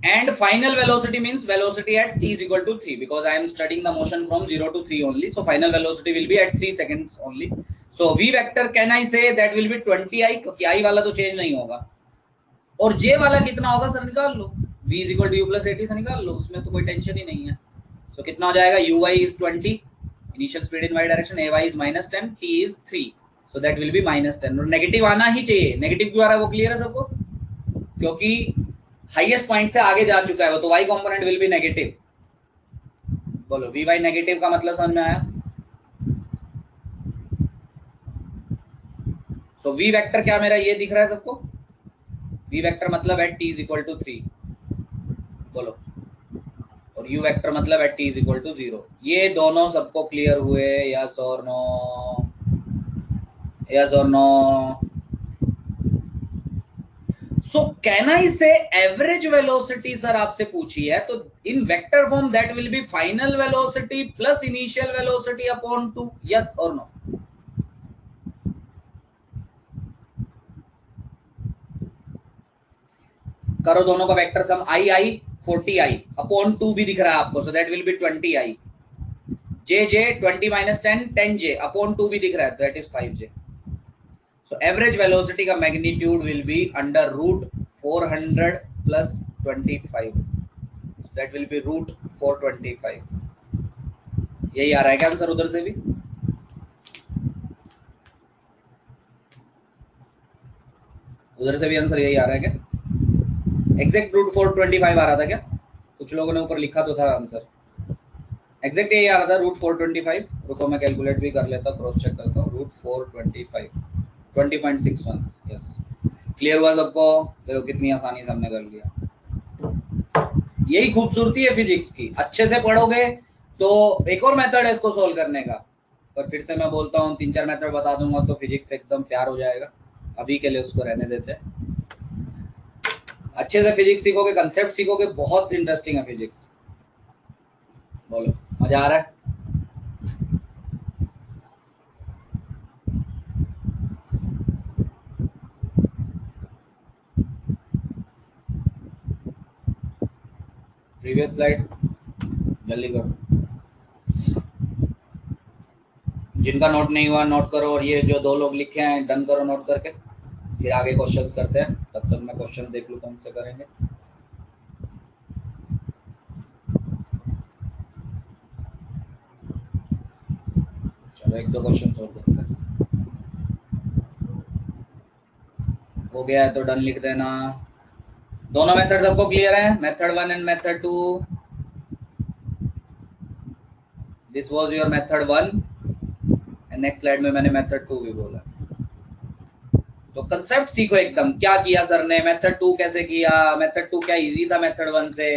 S1: And final velocity means velocity at t is equal to 3, because I am studying the motion from 0 to 3 only. So final velocity will be at 3 seconds only. So v vector can I say that will be 20I, क्योंकि I वाला तो change नहीं होगा। और j वाला कितना होगा sir निकाल लो, v is equal to u plus 80 से निकाल लो, उसमें तो कोई टेंशन ही नहीं है। So कितना हो जाएगा? ui is 20, initial speed in y direction, ay is minus 10, t is 3, so that will be minus 10। और नेगेटिव आना ही चाहिए। नेगेटिव क्यों आ रहा है वो क्लियर है सबको? क्योंकि हाईएस्ट पॉइंट से आगे जा चुका है वो, तो y component will be negative. बोलो vy नेगेटिव का मतलब समझ में आया? सो v वेक्टर क्या मेरा ये दिख रहा है सबको? v वेक्टर मतलब at t is equal to 3। बोलो, और u वेक्टर मतलब at t is equal to 0। ये दोनों सबको क्लियर हुए? यस और नो? यस और no? So can I say average velocity sir आपसे पूछी है, तो in vector form that will be final velocity plus initial velocity upon 2, yes और नो? करो दोनों का vector sum, i 40I upon 2 भी दिख रहा है आपको, so that will B 20I। j 20 minus 10 10J upon 2 भी दिख रहा है, that is 5J। So average velocity का magnitude will be under root 400 plus 25, so that will be root 425। यही आ रहा है क्या आंसर उधर से भी? उधर से भी आंसर यही आ रहा है क्या? एग्जैक्ट रूट 425 आ रहा था क्या? कुछ लोगों ने ऊपर लिखा तो था आंसर, एग्जैक्ट यही आ रहा था रूट 425। रुको मैं कैलकुलेट भी कर लेता हूँ, क्रॉस चेक करता हूँ। रूट 425 20.61। यस, क्लियर हुआ सबको? देखो कितनी आसानी से हमने कर लिया। यही खूबसूरती है फिजिक्स की, अच्छे से पढ़ोगे तो एक और मेथड है इसको सोल्व करने का, पर फिर से मैं बोलता हूँ 3-4 मेथड बता दूंगा तो फिजिक्स एकदम प्यार हो जाएगा। अभी के लिए उसको रहने देते हैं। अच्छे से फिजिक्स सीखोगे, कंसेप्ट सीखोगे, बहुत इंटरेस्टिंग है फिजिक्स। बोलो मजा आ रहा है? प्रीवियस स्लाइड जल्दी करो, जिनका नोट नहीं हुआ नोट करो, और ये जो 2 लोग लिखे हैं डन करो नोट करके, फिर आगे क्वेश्चंस करते हैं। तब तक मैं क्वेश्चन देख लूँ कौन से करेंगे। चलो 1-2 क्वेश्चन और करते हैं। हो गया है तो डन लिख देना। दोनों मेथड सबको क्लियर है, method 1 and method 2। This was your method 1 and next slide में मैंने मेथड 2 भी बोला। तो कंसेप्ट सीखो एकदम, क्या किया सर ने, मेथड 2 कैसे किया, मेथड 2 क्या इजी था मेथड 1 से,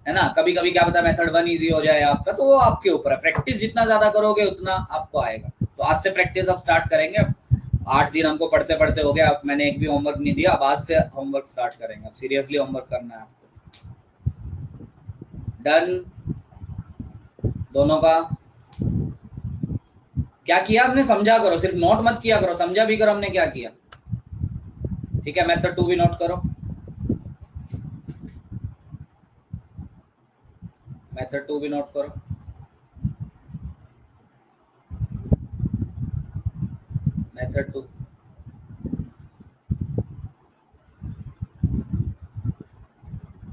S1: है ना। कभी कभी क्या पता मेथड 1 इजी हो जाए आपका, तो वो आपके ऊपर है। प्रैक्टिस जितना ज्यादा करोगे उतना आपको आएगा। तो आज से प्रैक्टिस अब स्टार्ट करेंगे। अब 8 दिन हमको पढ़ते पढ़ते हो गया, अब मैंने एक भी होमवर्क नहीं दिया। अब आज से होमवर्क स्टार्ट करेंगे, अब सीरियसली होमवर्क करना है आपको। डन दोनों का। क्या किया आपने समझा करो, सिर्फ नोट मत किया करो, समझा भी करो हमने क्या किया। ठीक है, मेथड 2 भी नोट करो। मेथड 2 भी नोट करो। मेथड 2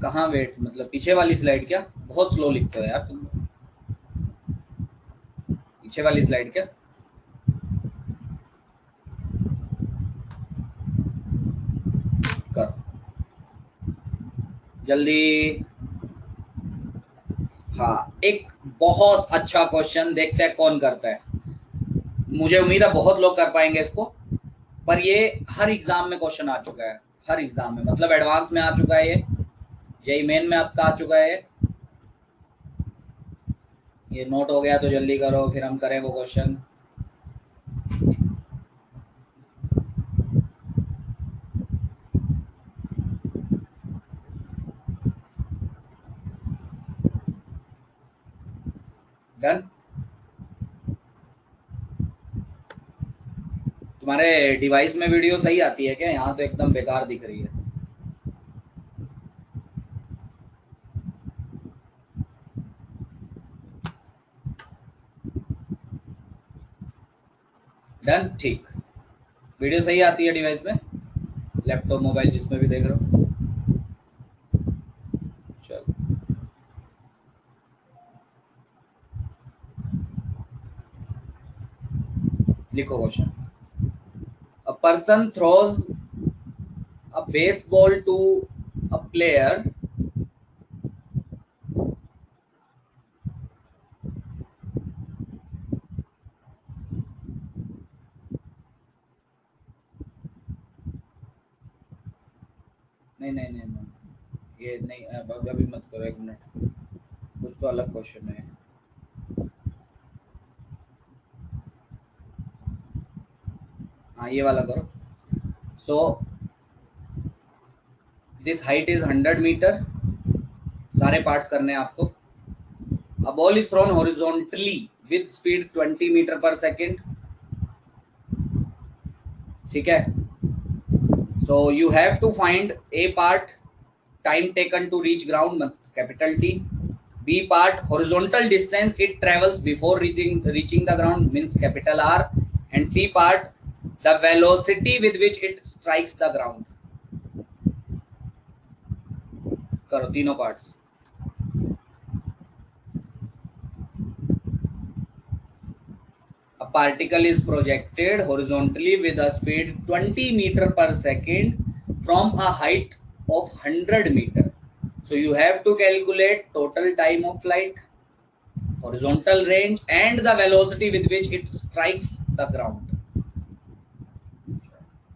S1: कहाँ वेट, मतलब पीछे वाली स्लाइड क्या, बहुत स्लो लिखते हो यार तुम। पीछे वाली स्लाइड क्या, करो जल्दी। हाँ, एक बहुत अच्छा क्वेश्चन, देखते हैं कौन करता है। मुझे उम्मीद है बहुत लोग कर पाएंगे इसको, पर ये हर एग्जाम में क्वेश्चन आ चुका है, हर एग्जाम में, मतलब एडवांस में आ चुका है, ये जेई मेन में आपका आ चुका है। ये नोट हो गया तो जल्दी करो, फिर हम करें वो क्वेश्चन। डन। तुम्हारे डिवाइस में वीडियो सही आती है क्या, यहाँ तो एकदम बेकार दिख रही है। डन, ठीक। वीडियो सही आती है डिवाइस में, लैपटॉप मोबाइल जिसमें भी देख रहे हो। चलो लिखो question. A person throws a baseball to a player नहीं नहीं नहीं नहीं, ये नहीं, अभी मत करो, 1 मिनट, कुछ तो अलग क्वेश्चन है। हाँ ये वाला करो। So this height is 100 metre, सारे पार्ट्स करने हैं आपको। A ball is thrown horizontally with speed 20 metre per second. ठीक है, so you have to find A part, time taken to reach ground capital T, B part horizontal distance it travels before reaching the ground means capital R, and C part the velocity with which it strikes the ground। करो तीनों parts. A particle is projected horizontally with a speed 20 meter per second from a height of 100 meter, so you have to calculate total time of flight, horizontal range and the velocity with which it strikes the ground।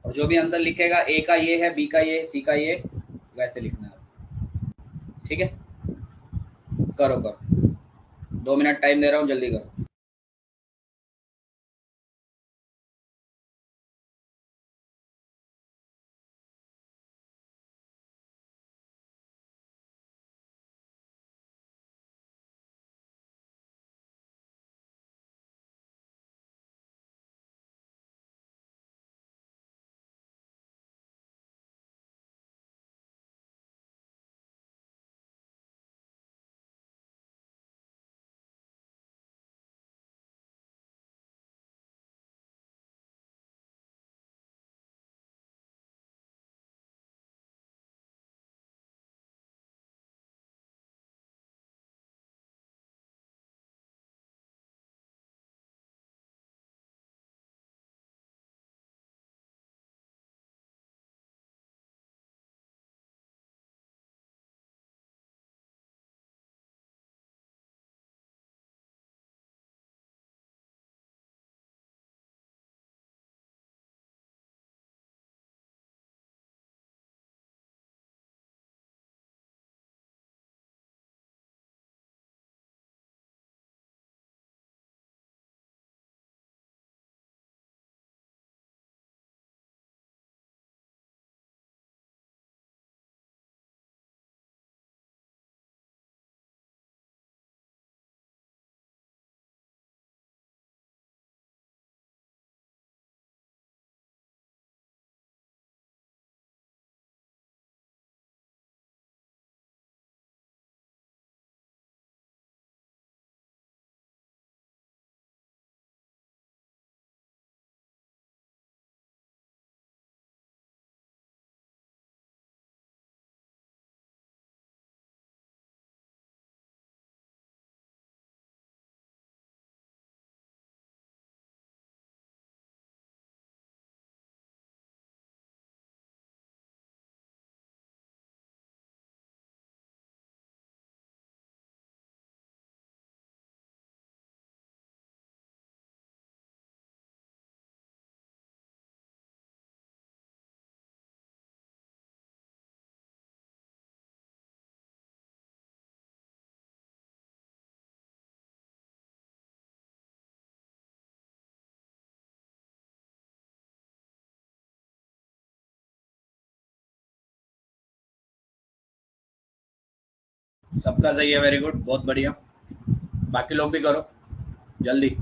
S1: और जो भी answer लिखेगा, ए का ये है, B का ये, सी का ये, वैसे लिखना है। ठीक है, करो करो, 2 मिनट टाइम दे रहा हूँ, जल्दी करो। सबका सही है, वेरी गुड, बहुत बढ़िया। बाकी लोग भी करो जल्दी।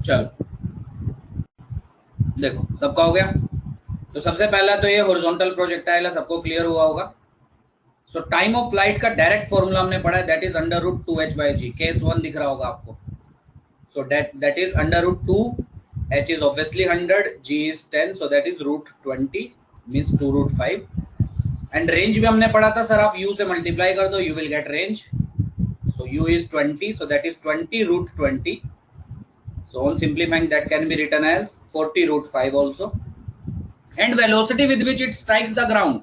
S1: चलो देखो, सबका हो गया। तो सबसे पहला तो ये हॉरिजॉन्टल प्रोजेक्टाइल है, सबको क्लियर हुआ होगा। सो टाइम ऑफ फ्लाइट का डायरेक्ट फॉर्मूला हमने पढ़ा है, that is under root 2h/g। Case 1 दिख रहा होगा आपको। So that is under root 2, h is obviously 100, g is 10, so that is root 20 means 2 root 5। And range भी हमने पढ़ा था सर, आप u से मल्टीप्लाई कर दो, you will get range। so u is 20, so that is 20 root 20। so on simplifying that can be written as 40 root 5 also। And velocity with which it strikes the ground,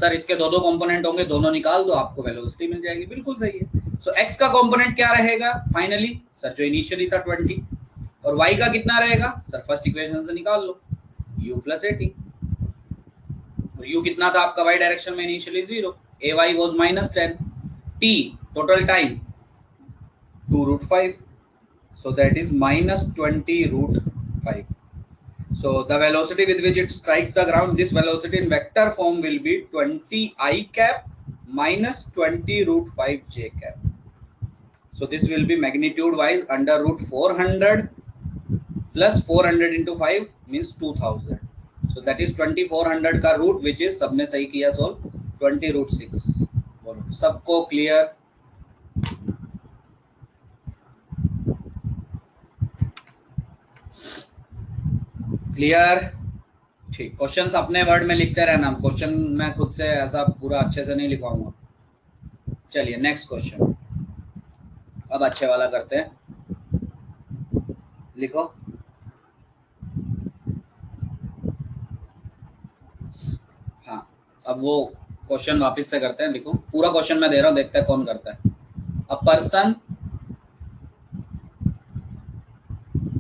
S1: sir इसके दो दो component होंगे, दोनों निकाल दो, आपको velocity मिल जाएगी। बिल्कुल सही है। सो एक्स का कंपोनेंट क्या रहेगा फाइनली, सर जो इनिशियली था 20, और वाई का कितना रहेगा, सर फर्स्ट इक्वेशन से निकाल लो, u प्लस 80। u कितना था आपका वाई डायरेक्शन में initially 0, A Y was -10, t total time 2 root 5, so that is -20 root 5। So the velocity with which it strikes the ground, this velocity in vector form will be 20 I cap minus 20 root 5 j cap। So this will be magnitude wise under root 400 plus 400 into 5 means 2000। So that is 2400 का root, which is सबने सही किया solve 20 root 6। बोलो सबको clear? Clear? ठीक, questions अपने word में लिखते रहना, क्वेश्चन मैं खुद से ऐसा पूरा अच्छे से नहीं लिखवाऊंगा। चलिए नेक्स्ट क्वेश्चन, अब अच्छे वाला करते हैं, लिखो। हाँ, अब वो क्वेश्चन वापस से करते हैं, लिखो पूरा क्वेश्चन मैं दे रहा हूँ, देखते हैं कौन करता है। A person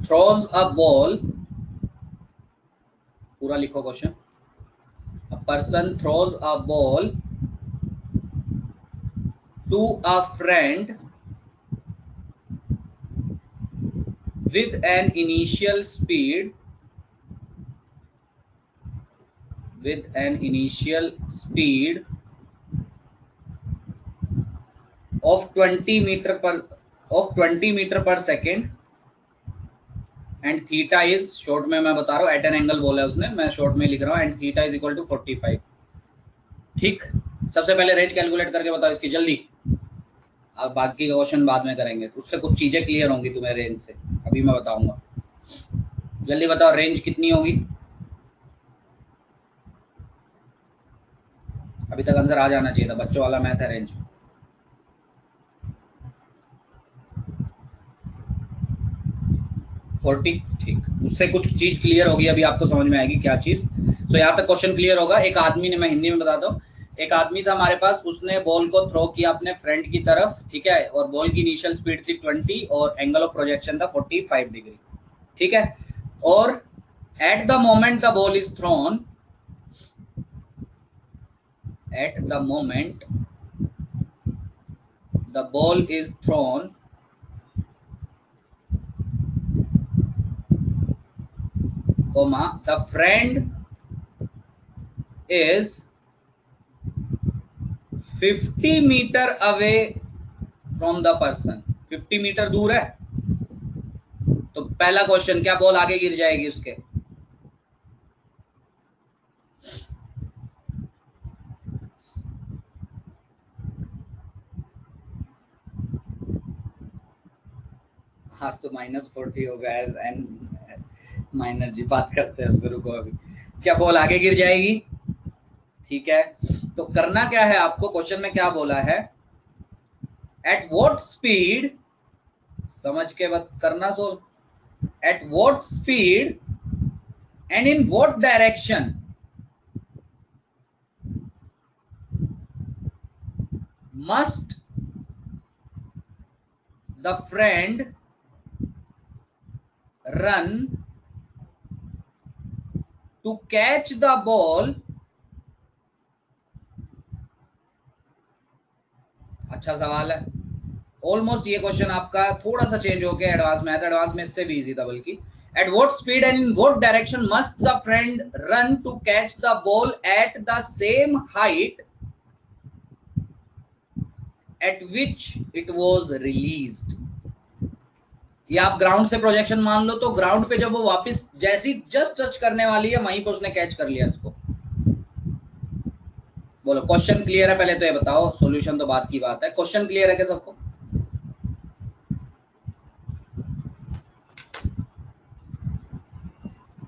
S1: throws a ball, पूरा लिखो question. A person throws a ball to a friend with an initial speed of 20 meter per second and theta is, short में मैं बता रहा हूँ, एट एन एंगल बोला है उसने, मैं शॉर्ट में लिख रहा हूँ, and theta is equal to 45। ठीक, सबसे पहले रेंज कैलकुलेट करके बताओ इसकी जल्दी, अब बाकी का क्वेश्चन बाद में करेंगे, उससे कुछ चीजें क्लियर होंगी तुम्हें रेंज से, अभी मैं बताऊंगा। जल्दी बताओ रेंज कितनी होगी, अभी तक आंसर आ जाना चाहिए था, बच्चों वाला मैथ है। रेंज 40, ठीक, उससे कुछ चीज क्लियर होगी, अभी आपको समझ में आएगी क्या चीज। सो यहाँ तक क्वेश्चन क्लियर होगा। एक आदमी ने, मैं हिंदी में बताता हूँ, एक आदमी था हमारे पास, उसने बॉल को थ्रो किया अपने फ्रेंड की तरफ, ठीक है, और बॉल की इनिशियल स्पीड थी 20 और एंगल ऑफ प्रोजेक्शन था 45 डिग्री, ठीक है, और at the moment the ball is throne, at the moment the ball is throne, comma the friend is 50 meter away from the person, 50 metre दूर है, तो पहला क्वेश्चन, क्या बॉल आगे गिर जाएगी उसके, हाँ तो -40 होगा एज एन माइनर जी बात करते हैं उस पर, रुको अभी। क्या बॉल आगे गिर जाएगी? ठीक है, तो करना क्या है आपको, क्वेश्चन में क्या बोला है, एट व्हाट स्पीड, समझ के बात करना सोल, at what speed and in what direction must the friend run to catch the ball? अच्छा सवाल है। ऑलमोस्ट ये क्वेश्चन आपका थोड़ा सा चेंज हो गया एडवांस में, एडवांस में इससे भी इजी था बल्कि। At what speed and in what direction must the friend run to catch the ball at the same height at which it was released. या आप ग्राउंड से प्रोजेक्शन मान लो, तो ग्राउंड पे जब वो वापस जैसी जस्ट टच करने वाली है वहीं पे उसने कैच कर लिया इसको। बोलो क्वेश्चन क्लियर है? पहले तो ये बताओ, सॉल्यूशन तो बात की बात है, क्वेश्चन क्लियर है क्या सबको?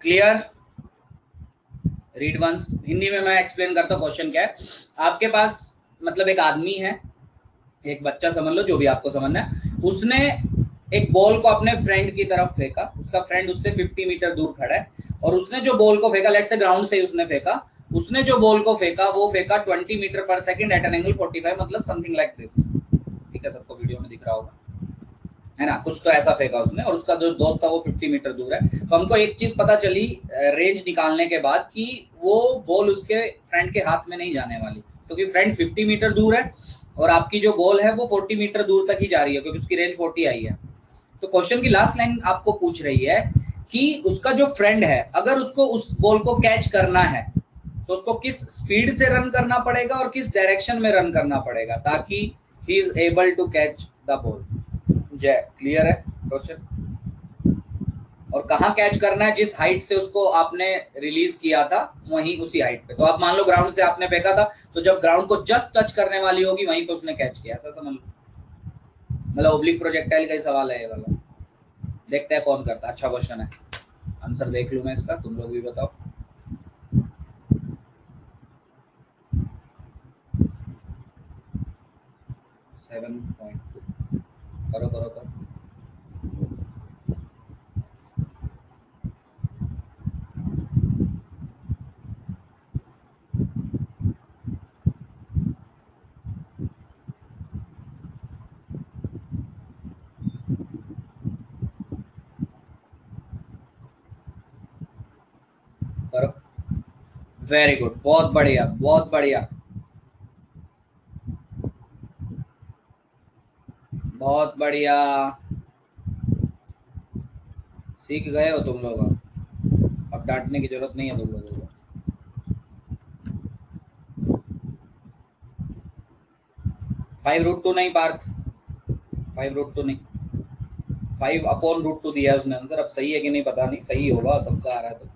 S1: क्लियर? Read once. हिंदी में मैं एक्सप्लेन करता हूँ क्वेश्चन क्या है। आपके पास मतलब एक आदमी है, एक बच्चा समझ लो, जो भी आपको समझना है, उसने एक बॉल को अपने फ्रेंड की तरफ फेंका, उसका फ्रेंड उससे 50 मीटर दूर खड़ा है, और उसने जो बॉल को फेंका, लेट्स से ग्राउंड से ही उसने फेंका, उसने जो बॉल को फेंका वो फेंका 20 metre per second eight an angle 45, मतलब समथिंग लाइक दिस। ठीक है, सबको वीडियो में दिख रहा होगा, है ना, कुछ तो ऐसा फेंका उसने, और उसका जो दोस्त था वो 50 मीटर दूर है। तो हमको एक चीज पता चली रेंज निकालने के बाद कि वो बॉल उसके फ्रेंड के हाथ में नहीं जाने वाली, क्योंकि फ्रेंड 50 मीटर दूर है और आपकी जो बॉल है वो 40 मीटर दूर तक ही जा रही है, क्योंकि उसकी रेंज 40 आई है। तो क्वेश्चन की लास्ट लाइन आपको पूछ रही है कि उसका जो फ्रेंड है, अगर उसको उस बॉल को कैच करना है तो उसको किस स्पीड से रन करना पड़ेगा और किस डायरेक्शन में रन करना पड़ेगा ताकि he is able to catch the ball. Jay, clear है क्वेश्चन? और कहाँ कैच करना है, जिस हाइट से उसको आपने रिलीज किया था वहीं उसी हाइट पे। तो आप मान लो ग्राउंड से आपने फेंका था, तो जब ग्राउंड को जस्ट टच करने वाली होगी वहीं पे उसने कैच किया, ऐसा समझ लो। मतलब ओब्लिक प्रोजेक्टाइल का ही सवाल है ये वाला। देखते हैं कौन करता है। अच्छा क्वेश्चन है, आंसर देख लूं मैं इसका, तुम लोग भी बताओ। सेवन पॉइंट करो करो करो। करो, वेरी गुड, बहुत बढ़िया बहुत बढ़िया, बहुत बढ़िया, सीख गए हो तुम लोग, अब डांटने की जरूरत नहीं है तुम लोगों को। 5√2 नहीं पार्थ, 5√2 नहीं, 5/√2 दिया है उसने आंसर। अब सही है कि नहीं पता नहीं, सही होगा, सबका आ रहा है तो।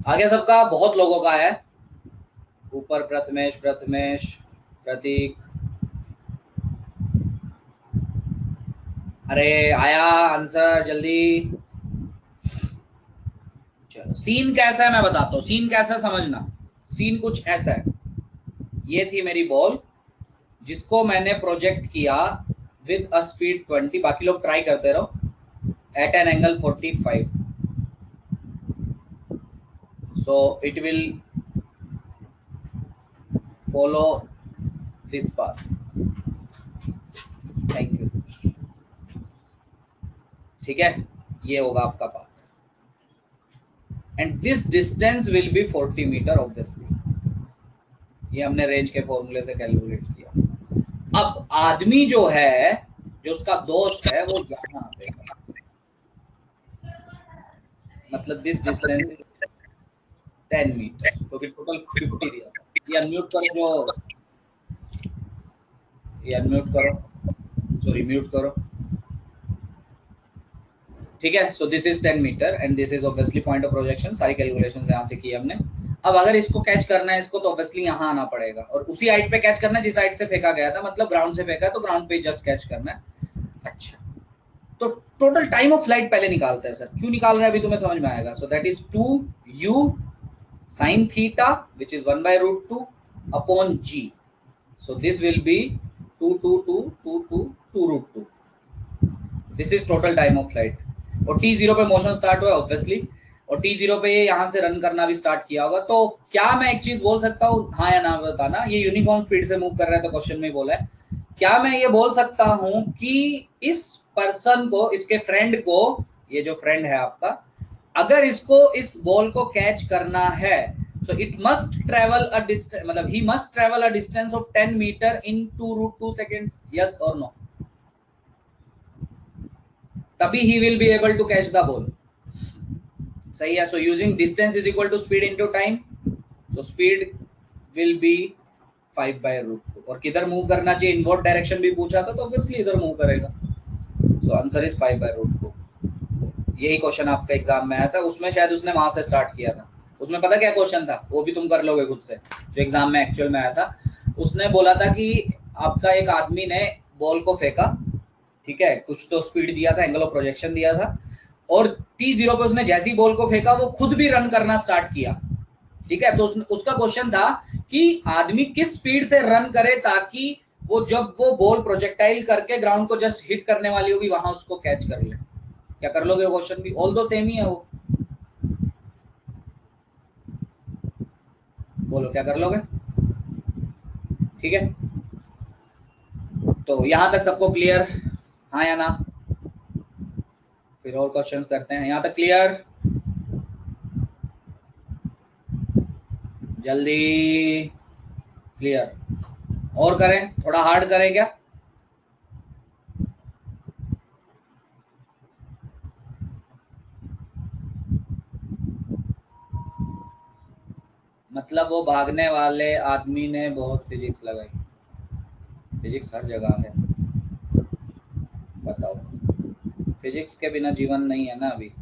S1: आगे सबका, बहुत लोगों का है ऊपर। प्रथमेश, प्रथमेश, प्रतीक, अरे आया आंसर जल्दी। चलो, सीन कैसा है मैं बताता हूँ, सीन कैसा समझना। सीन कुछ ऐसा है, ये थी मेरी बॉल जिसको मैंने प्रोजेक्ट किया विद अ स्पीड 20, बाकी लोग ट्राई करते रहो, at an angle 45, so it will follow this path. Thank you. ठीक है, ये होगा आपका path, and this distance will be 40 metre obviously. ये हमने रेंज के फॉर्मूले से कैलकुलेट किया। अब आदमी जो है, जो उसका दोस्त है, वो यहाँ पे, मतलब दिस डिस्टेंस 10 मीटर, क्योंकि टोटल 50 दिया था। ये अनम्यूट करो, जो ये अनम्यूट करो, सॉरी म्यूट करो। ठीक है, so this is 10 metre and this is obviously point of projection. सारी कैलकुलेशन यहाँ से की हमने। अब अगर इसको कैच करना है इसको, तो ऑब्वियसली यहाँ आना पड़ेगा और उसी हाइट पे कैच करना है जिस हाइट से फेंका गया था, मतलब ग्राउंड से फेंका है तो ग्राउंड पे जस्ट कैच करना है। अच्छा, तो टोटल टाइम ऑफ फ्लाइट पहले निकालते हैं सर। क्यों निकाल रहे हैं अभी तुम्हें समझ में आएगा। सो that is 2u sin theta which is 1/√2 upon g. So this will be 2 This is total time of flight. और t0 पे मोशन स्टार्ट हुआ ऑब्वियसली, और t0 पे ये यहाँ से रन करना भी स्टार्ट किया होगा। तो क्या मैं एक चीज बोल सकता हूँ, हाँ या ना बताना। ये यूनिफॉर्म स्पीड से मूव कर रहा है तो क्वेश्चन में बोला है, क्या मैं ये बोल सकता हूँ कि इस पर्सन को, इसके फ्रेंड को, ये जो फ्रेंड है आपका, अगर इसको इस बॉल को कैच करना है so it must travel a distance, मतलब he must travel a distance of 10 meter in 2√2 seconds, yes or no? तभी he will be able to catch the ball. सही है। so using distance is equal to speed into time, so speed will be 5/√2। और किधर move करना चाहिए, invert direction भी पूछा था तो ऑब्वियसली इधर मूव करेगा। so answer is 5/√2। यही क्वेश्चन आपका एग्जाम में आया था, उसमें शायद उसने वहां से स्टार्ट किया था। उसमें पता क्या क्वेश्चन था, वो भी तुम कर लोगे खुद से, जो एग्जाम में एक्चुअल में आया था। उसने बोला था कि आपका एक आदमी ने बॉल को फेंका, ठीक है, कुछ तो स्पीड दिया था, एंगल ऑफ प्रोजेक्शन दिया था, और t0 पे उसने जैसी बॉल को फेंका वो खुद भी रन करना स्टार्ट किया, ठीक है। तो उसका क्वेश्चन था कि आदमी किस स्पीड से रन करे ताकि वो जब वो बॉल प्रोजेक्टाइल करके ग्राउंड को जस्ट हिट करने वाली होगी वहां उसको कैच कर ले। क्या कर लोगे क्वेश्चन भी, ऑल दो सेम ही है वो, बोलो क्या कर लोगे, ठीक है। तो यहां तक सबको क्लियर, हाँ या ना? फिर और क्वेश्चंस करते हैं, यहां तक क्लियर? जल्दी क्लियर, और करें, थोड़ा हार्ड करें क्या? मतलब वो भागने वाले आदमी ने बहुत फिजिक्स लगाई, फिजिक्स हर जगह है, बताओ। फिजिक्स के बिना जीवन नहीं है ना अभी।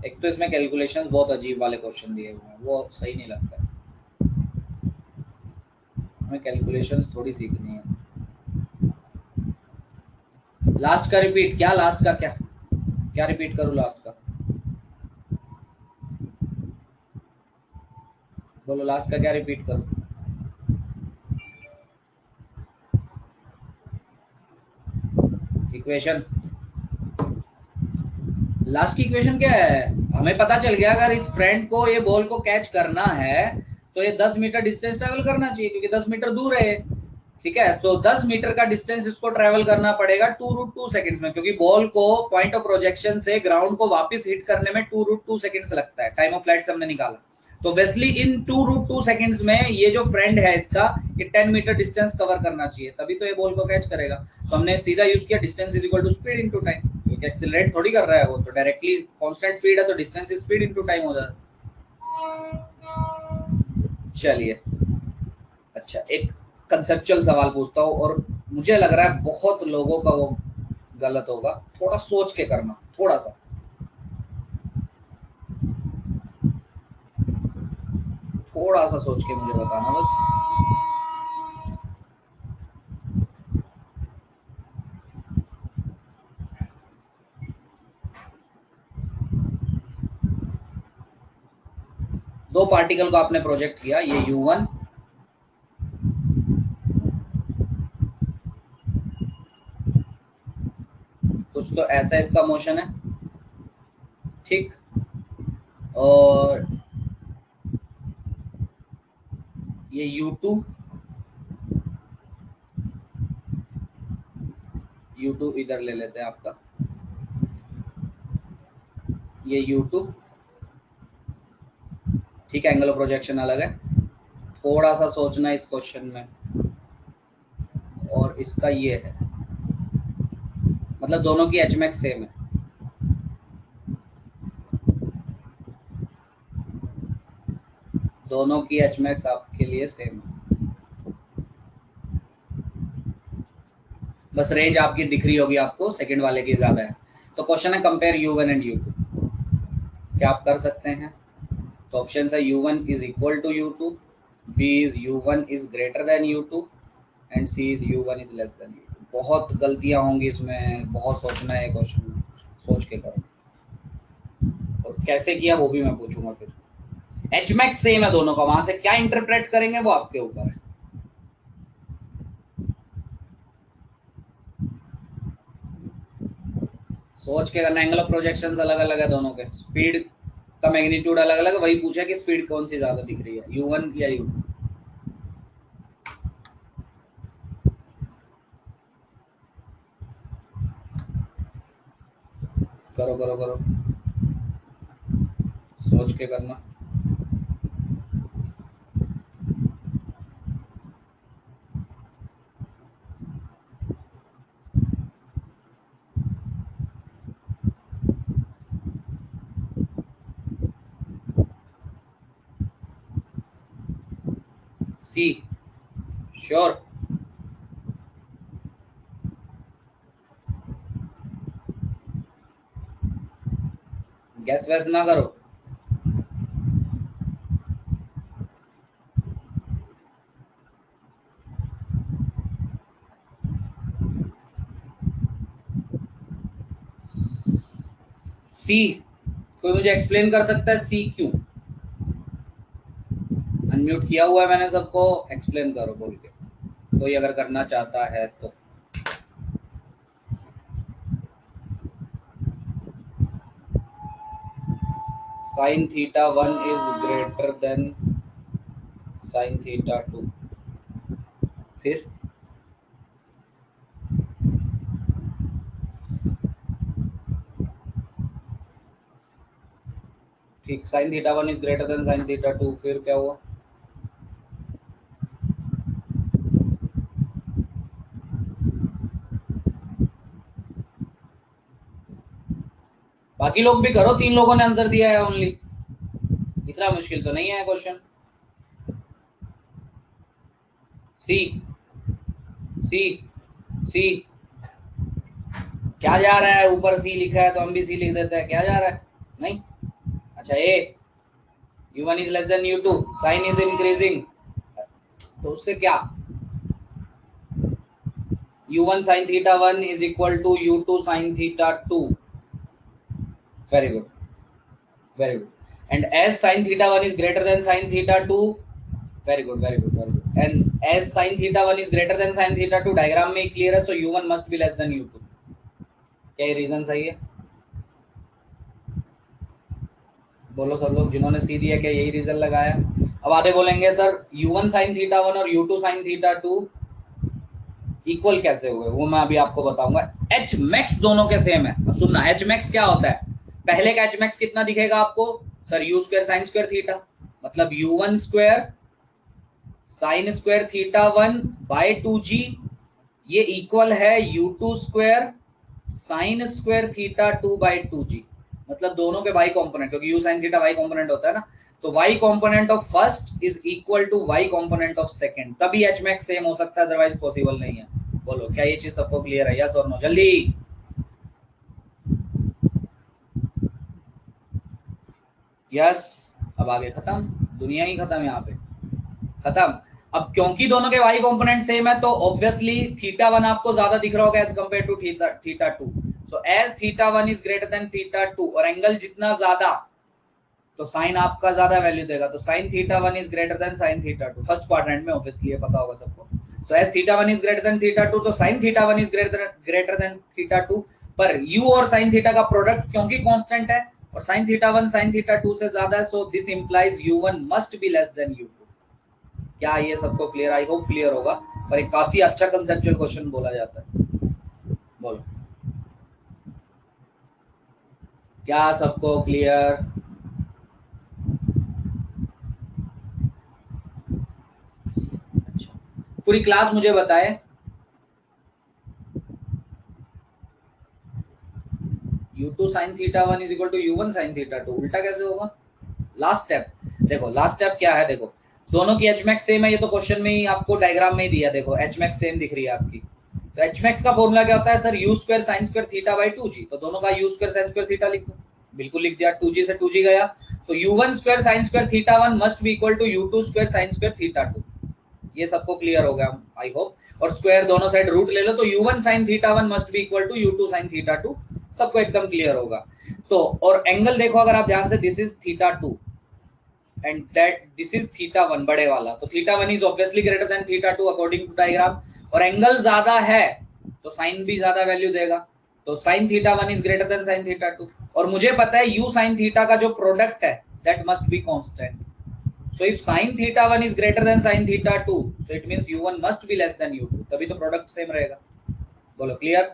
S1: एक तो इसमें कैलकुलेशंस बहुत अजीब वाले क्वेश्चन दिए हुए हैं, वो सही नहीं लगता। हमें कैलकुलेशंस थोड़ी सीखनी है। लास्ट का रिपीट, क्या लास्ट का, क्या रिपीट करूं लास्ट का, बोलो लास्ट का क्या रिपीट करूं? इक्वेशन, लास्ट की इक्वेशन क्या है? हमें पता चल गया अगर इस फ्रेंड को ये बॉल को कैच करना है तो ये 10 मीटर डिस्टेंस ट्रैवल करना चाहिए, क्योंकि 10 मीटर दूर है, ठीक है। तो 10 मीटर का डिस्टेंस इसको ट्रैवल करना पड़ेगा 2√2 सेकंड्स में, क्योंकि बॉल को पॉइंट ऑफ प्रोजेक्शन से ग्राउंड को वापस हिट करने में 2√2 सेकंड्स लगता है, टाइम ऑफ फ्लाइट से हमने निकाला। तो वेस्ली इन 2√2 सेकंड्स में ये जो फ्रेंड है इसका, ये 10 मीटर डिस्टेंस कवर करना चाहिए, तभी तो ये बॉल को कैच करेगा। तो हमने सीधा यूज किया distance is equal to speed into time, क्योंकि एक्सीलरेट थोड़ी कर रहा है वो, तो डायरेक्टली कांस्टेंट स्पीड है तो distance is speed into time हो जाता है। चलिए, अच्छा एक कंसेप्चुअल सवाल पूछता हूँ, और मुझे लग रहा है बहुत लोगों का वो गलत होगा, थोड़ा सोच के करना, थोड़ा सा सोच के मुझे बताना बस। दो पार्टिकल को आपने प्रोजेक्ट किया, ये U1 कुछ तो ऐसा इसका मोशन है, ठीक, और ये U2 इधर ले लेते हैं आपका, ये U2, ठीक है, एंगल ऑफ प्रोजेक्शन अलग है। थोड़ा सा सोचना इस क्वेश्चन में, और इसका ये है, मतलब दोनों की एचमैक्स सेम है, दोनों की एचमैक्स आपके लिए सेम है, बस रेंज आपकी दिख रही होगी आपको, सेकंड वाले की ज्यादा है। तो क्वेश्चन है कंपेयर U1 एंड U2, क्या आप कर सकते हैं? तो ऑप्शन है u1 is equal to u2, b is u1 is greater than u2 and c is u1 is less than u2। बहुत गलतियां होंगी इसमें, बहुत सोचना है क्वेश्चन, सोच के करो। और कैसे किया वो भी मैं पूछूंगा फिर। एच मैक्स सेम है दोनों का, वहां से क्या इंटरप्रेट करेंगे वो आपके ऊपर है। सोच के करना। एंगल ऑफ प्रोजेक्शंस अलग अलग है दोनों के, स्पीड का मैग्नीट्यूड अलग अलग है। वही पूछा कि स्पीड कौन सी ज्यादा दिख रही है, u1 या u2। करो करो करो, सोच के करना। सी श्योर। गैस वैस ना करो। सी, कोई मुझे एक्सप्लेन कर सकता है सी क्यों? अनम्यूट किया हुआ है मैंने सबको, एक्सप्लेन करो बोल के, कोई अगर करना चाहता है तो। Sine theta 1 is greater than sine theta 2, फिर ठीक, sign theta 1 is greater than sine theta 2, फिर क्या हुआ? बाकी लोग भी करो, 3 लोगों ने आंसर दिया है ओनली, इतना मुश्किल तो नहीं है क्वेश्चन। सी सी सी, क्या जा रहा है? ऊपर सी लिखा है तो हम भी सी लिख देते हैं, क्या जा रहा है? नहीं। अच्छा A, u1 is less than u2, sine is increasing, तो उससे क्या? u1 sin theta 1 is equal to u2 sin theta 2, very good, very good। and as sin theta 1 is greater than sin theta 2, very good, very good, very good। and as sin theta 1 is greater than sin theta 2, diagram में clear है, so u1 must be less than u2। क्या ये reason सही है? बोलो सब लोग जिन्होंने सी दिया, क्या यही रीजन लगाया? अब आधे बोलेंगे सर u1 sin theta 1 और u2 sin theta 2 इक्वल कैसे हुए, वो मैं अभी आपको बताऊंगा। एच मैक्स दोनों के सेम है। अब सुनना, एच मैक्स क्या होता है? पहले का एच मैक्स कितना दिखेगा आपको? Sir U square sine square theta, मतलब u1 square sine square theta 1 by 2g, ये इक्वल है u2 square sine square theta 2 by 2g, मतलब दोनों के y कंपोनेंट, क्योंकि u sin theta y component होता है ना, तो y component of first is equal to y component of second, तभी h मैक्स सेम हो सकता है, अदरवाइज पॉसिबल नहीं है। बोलो क्या ये चीज सबको क्लियर है? यस और नो, जल्दी। यस। अब आगे खत्म, दुनिया ही खत्म, यहाँ पे खत्म। अब क्योंकि दोनों के y कंपोनेंट सेम है तो ऑब्वियसली थीटा 1 आपको ज्यादा दिख रहा होगा as compared to theta 2। So as theta 1 is greater than theta 2, और एंगल जितना ज्यादा तो साइन आपका ज्यादा वैल्यू देगा, तो sine theta 1 is greater than sine theta 2, first quadrant में ऑब्वियसली ये पता होगा सबको। So as theta 1 is greater than theta 2, तो sine theta 1 is greater than theta 2, पर u और साइन थीटा का प्रोडक्ट क्योंकि कांस्टेंट है और साइन थीटा 1 साइन थीटा 2 से ज्यादा है, so this implies u1 must be less than u2। क्या ये सबको क्लियर? आई होप क्लियर होगा, पर एक काफी अच्छा कंसेप्चुअल क्वेश्चन बोला जाता है। बोलो क्या सबको क्लियर? अच्छा, पूरी क्लास मुझे बताए u2 sin theta 1 is equal to u1 sin theta 2, उल्टा कैसे होगा? लास्ट स्टेप देखो, लास्ट स्टेप क्या है? देखो दोनों की एच मैक्स सेम है, ये तो क्वेश्चन में ही आपको डायग्राम में ही दिया, देखो एच मैक्स सेम दिख रही है आपकी। तो एच मैक्स का फॉर्मूला क्या होता है sir? U square sine square theta by 2g, तो दोनों का you square sine square theta लिख दो, बिल्कुल लिख दिया, 2g से 2g गया तो u1 square sine square theta 1 must be equal to u2 square sine square theta 2। ये सबको क्लियर हो गया आई होप। और स्क्वायर दोनों साइड रूट ले लो तो u1 sine theta 1 must be equal to u2 sine theta 2, सबको एकदम क्लियर होगा। तो और एंगल देखो अगर आप ध्यान से, this is theta 2 and that this is theta 1 बड़े वाला, तो theta 1 is obviously greater than theta 2 according to diagram. और एंगल ज्यादा है तो साइन भी ज्यादा वैल्यू देगा, तो sine theta 1 is greater than sine theta 2। और मुझे पता है u साइन थीटा का जो प्रोडक्ट है that must be constant. So if sin theta 1 is greater than sin theta 2, so it means u1 must be less than u2, तभी तो product same रहेगा। बोलो क्लियर?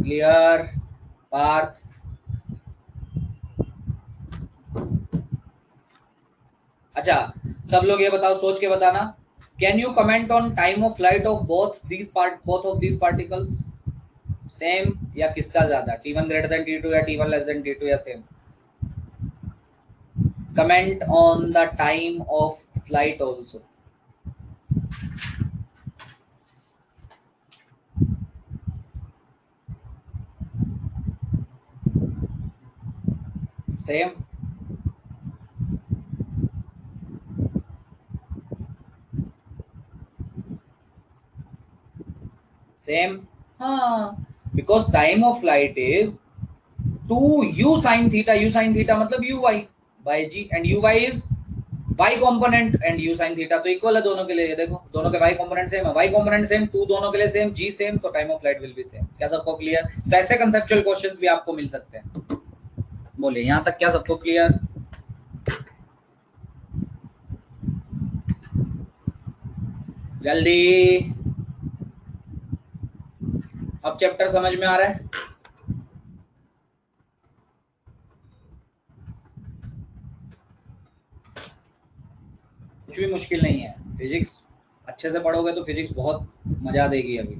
S1: क्लियर पार्थ? अच्छा सब लोग ये बताओ, सोच के बताना, can you comment on time of flight of both of these particles? Same या किसका ज्यादा, t1 ग्रेटर देन t2 या t1 लेस देन t2 या same? Comment on the time of flight also. Same. Same. हाँ, because time of flight is 2u sin theta. U sin theta मतलब uy by g and uy is y component and u sin theta तो equal है दोनों के लिए। ये देखो दोनों के y component सेम है, y component सेम, 2 दोनों के लिए सेम, g सेम, तो time of flight will be same. क्या सबको क्लियर? तो ऐसे कंसेप्चुअल क्वेश्चंस भी आपको मिल सकते हैं। बोले यहाँ तक क्या सबको क्लियर? जल्दी, अब चैप्टर समझ में आ रहा है? कुछ भी मुश्किल नहीं है, फिजिक्स अच्छे से पढ़ोगे तो फिजिक्स बहुत मजा देगी अभी।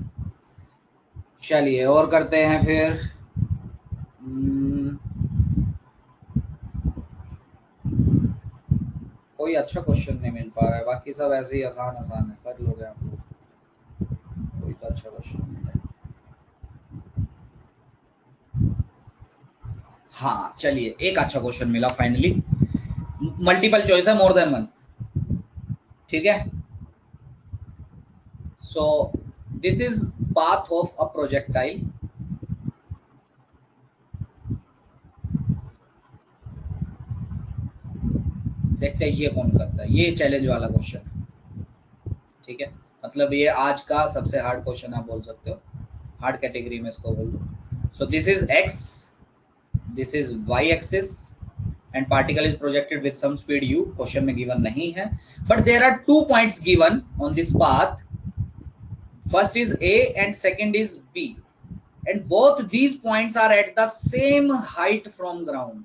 S1: चलिए और करते हैं फिर। कोई अच्छा क्वेश्चन नहीं मिल पा रहा है, बाकी सब ऐसे ही आसान आसान है, कर लोगे आप लोग। कोई तो अच्छा क्वेश्चन मिल है। हाँ चलिए, एक अच्छा क्वेश्चन मिला फाइनली, मल्टीपल चॉइस है, मोर देन वन। ठीक है, so this is path of a projectile. देखते हैं ये कौन करता है, ये चैलेंज वाला क्वेश्चन है। ठीक है, मतलब ये आज का सबसे हार्ड क्वेश्चन आप बोल सकते हो, हार्ड कैटेगरी में इसको बोल दो। So this is x, this is y axis and particle is projected with some speed u, question में गिवन नहीं है, but there are 2 points given on this path, first is a and second is b, and both these points are at the same height from ground,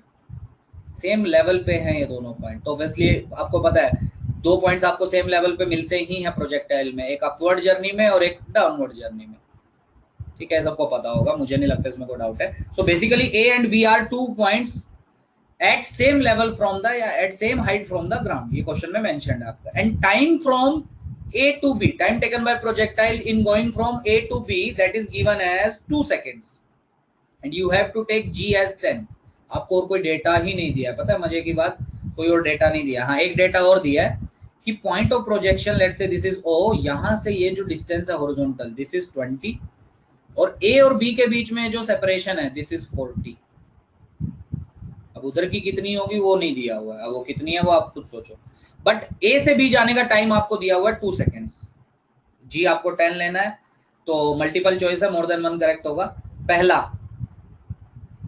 S1: same level पे हैं ये दोनों point. तो obviously आपको पता है 2 पॉइंट्स आपको same level पे मिलते ही हैं प्रोजेक्टाइल में, एक अपवर्ड जर्नी में और एक डाउनवर्ड जर्नी में। ठीक है, सबको पता होगा, मुझे नहीं लगता इसमें कोई डाउट है। So basically a and b are 2 points at same level from the या at same height from the ground, ये क्वेश्चन में मेंशन्ड है आपका। And time from a to b, time taken by projectile in going from a to b, that is given as 2 seconds and you have to take g as 10। आपको और कोई data ही नहीं दिया है, पता है मजे की बात, कोई और डेटा नहीं दिया। हाँ एक डेटा और दिया है कि point of projection, let's say this is o, यहां से ये जो डिस्टेंस है हॉरिजॉन्टल दिस इज 20 और a और b के बीच में जो सेपरेशन है दिस इज 40। अब उधर की कितनी होगी वो नहीं दिया हुआ है, अब वो कितनी है वो आप खुद सोचो, बट a से b जाने का टाइम आपको दिया हुआ है 2 सेकेंड्स, g आपको 10 लेना है, तो मल्टीपल चॉइस है, मोर देन वन करेक्ट होगा। पहला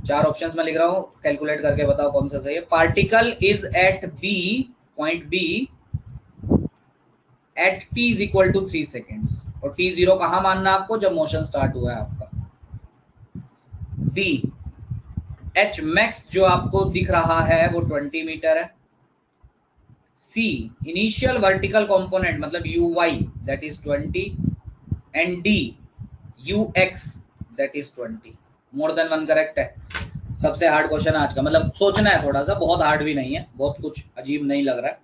S1: 4 ऑप्शंस में लिख रहा हूं, कैलकुलेट करके बताओ कौन सा सही है। Particle is at b, point b at t is equal to 3 seconds, और t0 कहां मानना आपको, जब मोशन स्टार्ट हुआ है आपका। b h मैक्स जो आपको दिख रहा है वो 20 मीटर है। c इनिशियल वर्टिकल कंपोनेंट मतलब uy that is 20 and d ux that is 20। More than one correct है। सबसे हार्ड क्वेश्चन आज का, मतलब सोचना है थोड़ा सा, बहुत हार्ड भी नहीं है, बहुत कुछ अजीब नहीं लग रहा है।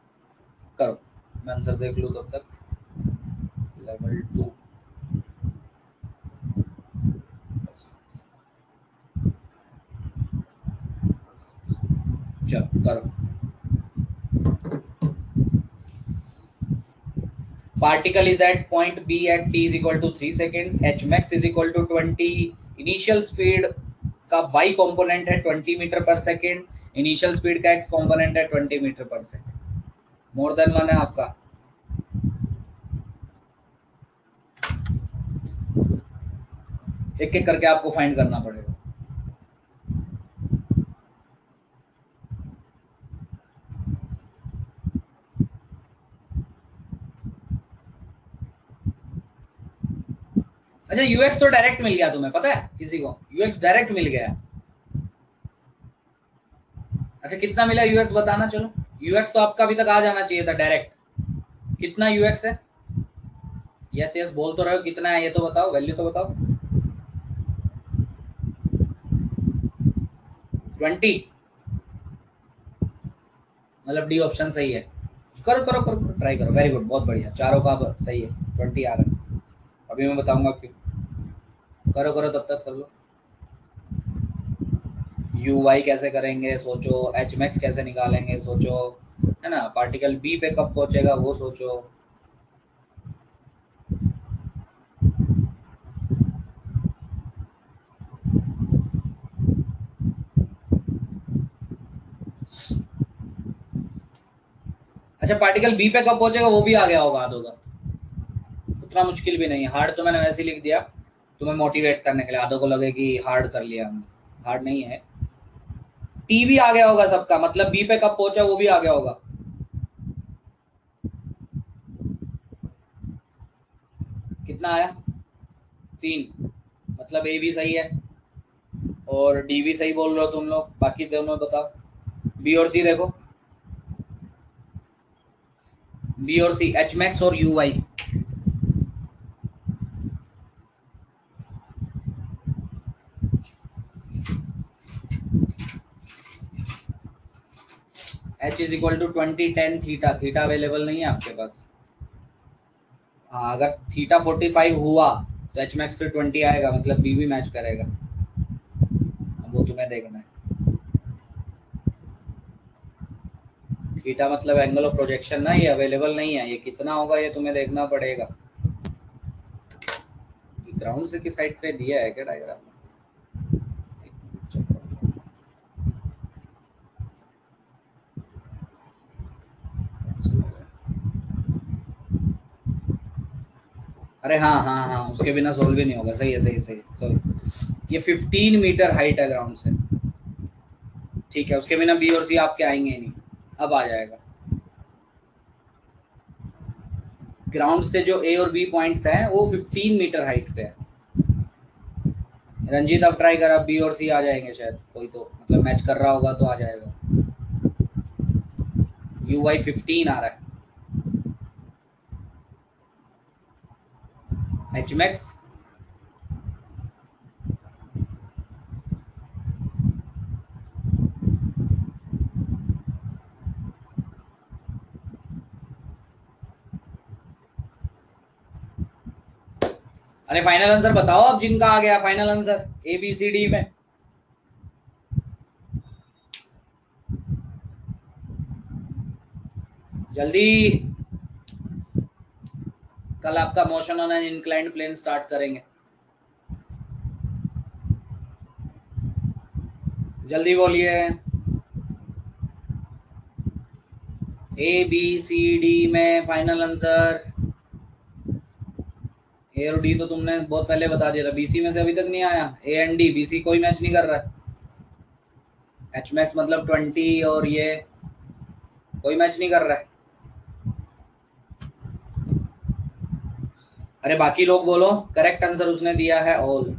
S1: करो, मैं आंसर देख लूं तब तक। लेवल 2 चलो करो। Particle is at point B at t is equal to 3 seconds. H max is equal to 20. Initial speed का y component है 20 metre per second, initial speed का x component है 20 metre per second. More than one है आपका। एक एक करके आपको फाइंड करना पड़ेगा। अच्छा यूएक्स तो डायरेक्ट मिल गया तुम्हें, पता है किसी को यूएक्स डायरेक्ट मिल गया। अच्छा कितना मिला यूएक्स बताना। चलो यूएक्स तो आपका अभी तक आ जाना चाहिए था डायरेक्ट। कितना यूएक्स है? यस यस बोल तो रहे हो, कितना है ये तो बताओ, वैल्यू तो बताओ। 20 मतलब डी ऑप्शन सही है। करो करो करो ट्राई करो, वेरी गुड, बहुत बढ़िया, चारों का सही है, 20 आ रहा है। अभी मैं बताऊंगा क्यों। करो करो तब तक सब लोग। यू वाई कैसे करेंगे सोचो, एच मैक्स कैसे निकालेंगे सोचो, है ना, पार्टिकल बी पे कब पहुंचेगा वो सोचो। अच्छा पार्टिकल बी पे कब पहुंचेगा वो भी आ गया होगा आधों का, उतना मुश्किल भी नहीं है। हार्ड तो मैंने वैसे ही लिख दिया तुम्हें मोटिवेट करने के लिए, आधों को लगे कि हार्ड कर लिया हमने, हार्ड नहीं है। टी भी आ गया होगा सबका, मतलब बी पे कब पहुंचा वो भी आ गया होगा। कितना आया? 3, मतलब ए भी सही है और डी भी सही बोल रहे हो तुम लोग, बाकी दोनों बताओ। बी और सी देखो, बी और सी, एच मैक्स और U Y. H is equal to 20 10 theta, theta available नहीं है आपके पास। हाँ अगर थीटा 45 हुआ तो एच मैक्स फिर 20 आएगा, मतलब बी भी मैच करेगा। अब वो तुम्हें देखना है। थीटा मतलब एंगल ऑफ प्रोजेक्शन ना, ये अवेलेबल नहीं है, ये कितना होगा ये तुम्हें देखना पड़ेगा। ग्राउंड से किस साइड पे दिया है क्या डायग्राम में? अरे हाँ हाँ हाँ, उसके बिना सोल्व भी नहीं होगा। सही है सही सही सॉरी, ये 15 मीटर हाइट है ग्राउंड से, ठीक है, उसके बिना बी और सी आपके आएंगे नहीं। अब आ जाएगा। ग्राउंड से जो ए और बी पॉइंट्स हैं वो 15 मीटर हाइट पे है। रंजीत अब ट्राई कर, अब बी और सी आ जाएंगे शायद, कोई तो मतलब मैच कर रहा होगा तो आ जाएगा। यू वाई 15 आ रहा है। एच मैक्स अरे फाइनल आंसर बताओ अब, जिनका आ गया final answer A B C D में। जल्दी, कल आपका motion on an inclined plane start करेंगे, जल्दी बोलिए। ए बी सी डी में फाइनल आंसर। ए और डी तो तुमने बहुत पहले बता दिया था, बीसी में से अभी तक नहीं आया। ए एंड डी, बीसी कोई मैच नहीं कर रहा है। एच मैक्स मतलब 20 और ये कोई मैच नहीं कर रहा है। अरे बाकी लोग बोलो, करेक्ट आंसर उसने दिया है ऑल।